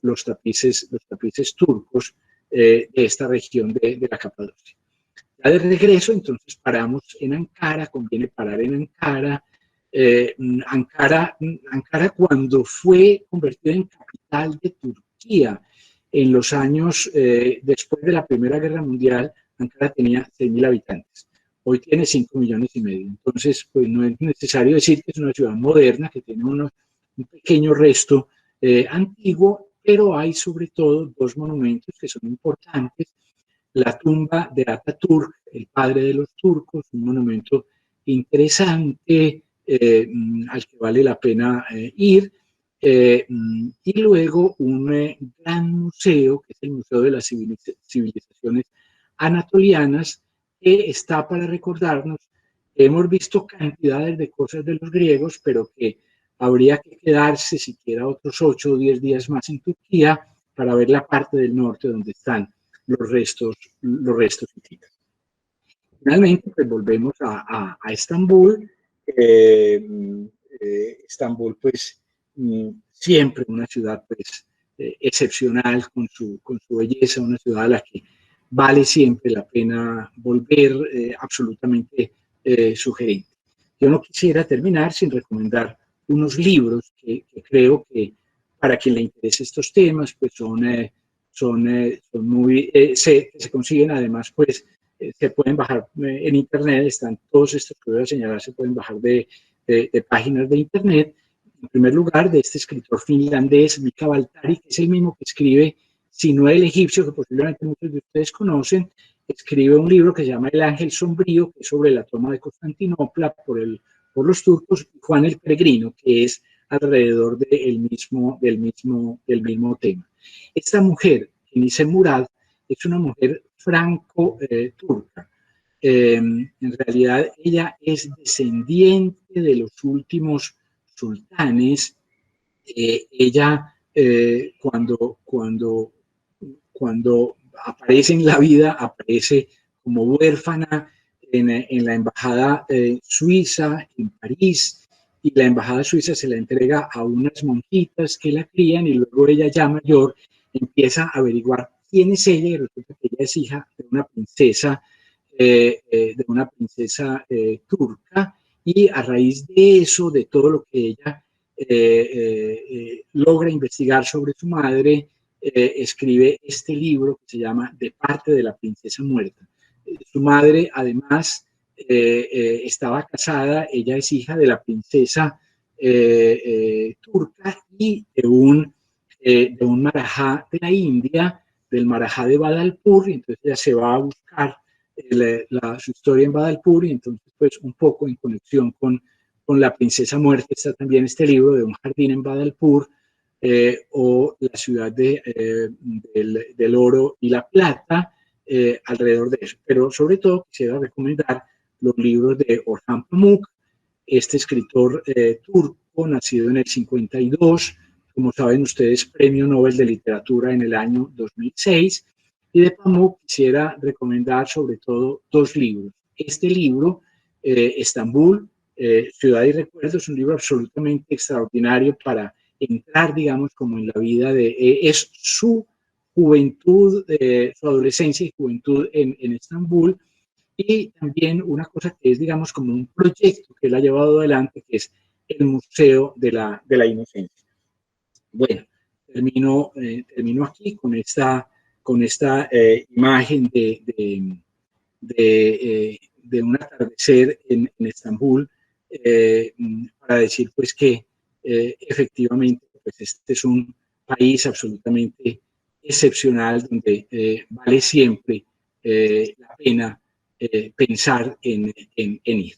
los tapices turcos de esta región de la Capadocia. Ya de regreso, entonces paramos en Ankara, conviene parar en Ankara. Ankara, cuando fue convertida en capital de Turquía en los años después de la Primera Guerra Mundial, Ankara tenía 6.000 habitantes. Hoy tiene 5,5 millones. Entonces, pues no es necesario decir que es una ciudad moderna, que tiene un pequeño resto antiguo, pero hay sobre todo 2 monumentos que son importantes. La tumba de Ataturk, el padre de los turcos, un monumento interesante al que vale la pena ir. Y luego un gran museo, que es el Museo de las Civilizaciones Anatolianas, que está para recordarnos que hemos visto cantidades de cosas de los griegos, pero que habría que quedarse siquiera otros 8 o 10 días más en Turquía para ver la parte del norte donde están los restos hititas. Finalmente, pues volvemos a Estambul. Estambul, pues, siempre una ciudad, pues, excepcional con su belleza, una ciudad a la que vale siempre la pena volver, absolutamente sugerente. Yo no quisiera terminar sin recomendar unos libros que creo que para quien le interese estos temas, pues son muy, se consiguen además, pues, se pueden bajar en internet, están todos estos que voy a señalar, se pueden bajar de páginas de internet. En primer lugar, de este escritor finlandés, Mika Waltari, que es el mismo que escribe Si no el egipcio, que posiblemente muchos de ustedes conocen, escribe un libro que se llama El Ángel Sombrío, que es sobre la toma de Constantinopla por los turcos, y Juan el Peregrino, que es alrededor del mismo tema. Esta mujer, Nise Murad, es una mujer franco-turca. En realidad, ella es descendiente de los últimos sultanes. Ella, cuando aparece en la vida, aparece como huérfana en la embajada suiza en París, y la embajada suiza se la entrega a unas monjitas que la crían, y luego ella ya mayor empieza a averiguar quién es ella, y resulta que ella es hija de una princesa turca, y a raíz de eso, de todo lo que ella logra investigar sobre su madre, escribe este libro que se llama De parte de la princesa muerta. Su madre, además, estaba casada, ella es hija de la princesa turca y de un marajá de la India, del marajá de Badalpur, y entonces ella se va a buscar su historia en Badalpur, y entonces, pues, un poco en conexión con La princesa muerta está también este libro de Un jardín en Badalpur, o La ciudad del oro y la plata, alrededor de eso. Pero sobre todo quisiera recomendar los libros de Orhan Pamuk, este escritor turco, nacido en el 52, como saben ustedes, Premio Nobel de Literatura en el año 2006. Y de Pamuk quisiera recomendar sobre todo dos libros. Este libro, Estambul, Ciudad y Recuerdos, es un libro absolutamente extraordinario para entrar, digamos, como en la vida es su juventud, su adolescencia y juventud en Estambul. Y también una cosa que es, digamos, como un proyecto que él ha llevado adelante, que es el Museo de la Inocencia. Bueno, termino aquí con esta imagen de un atardecer en Estambul, para decir, pues, que efectivamente, pues, este es un país absolutamente excepcional, donde vale siempre la pena pensar en ir.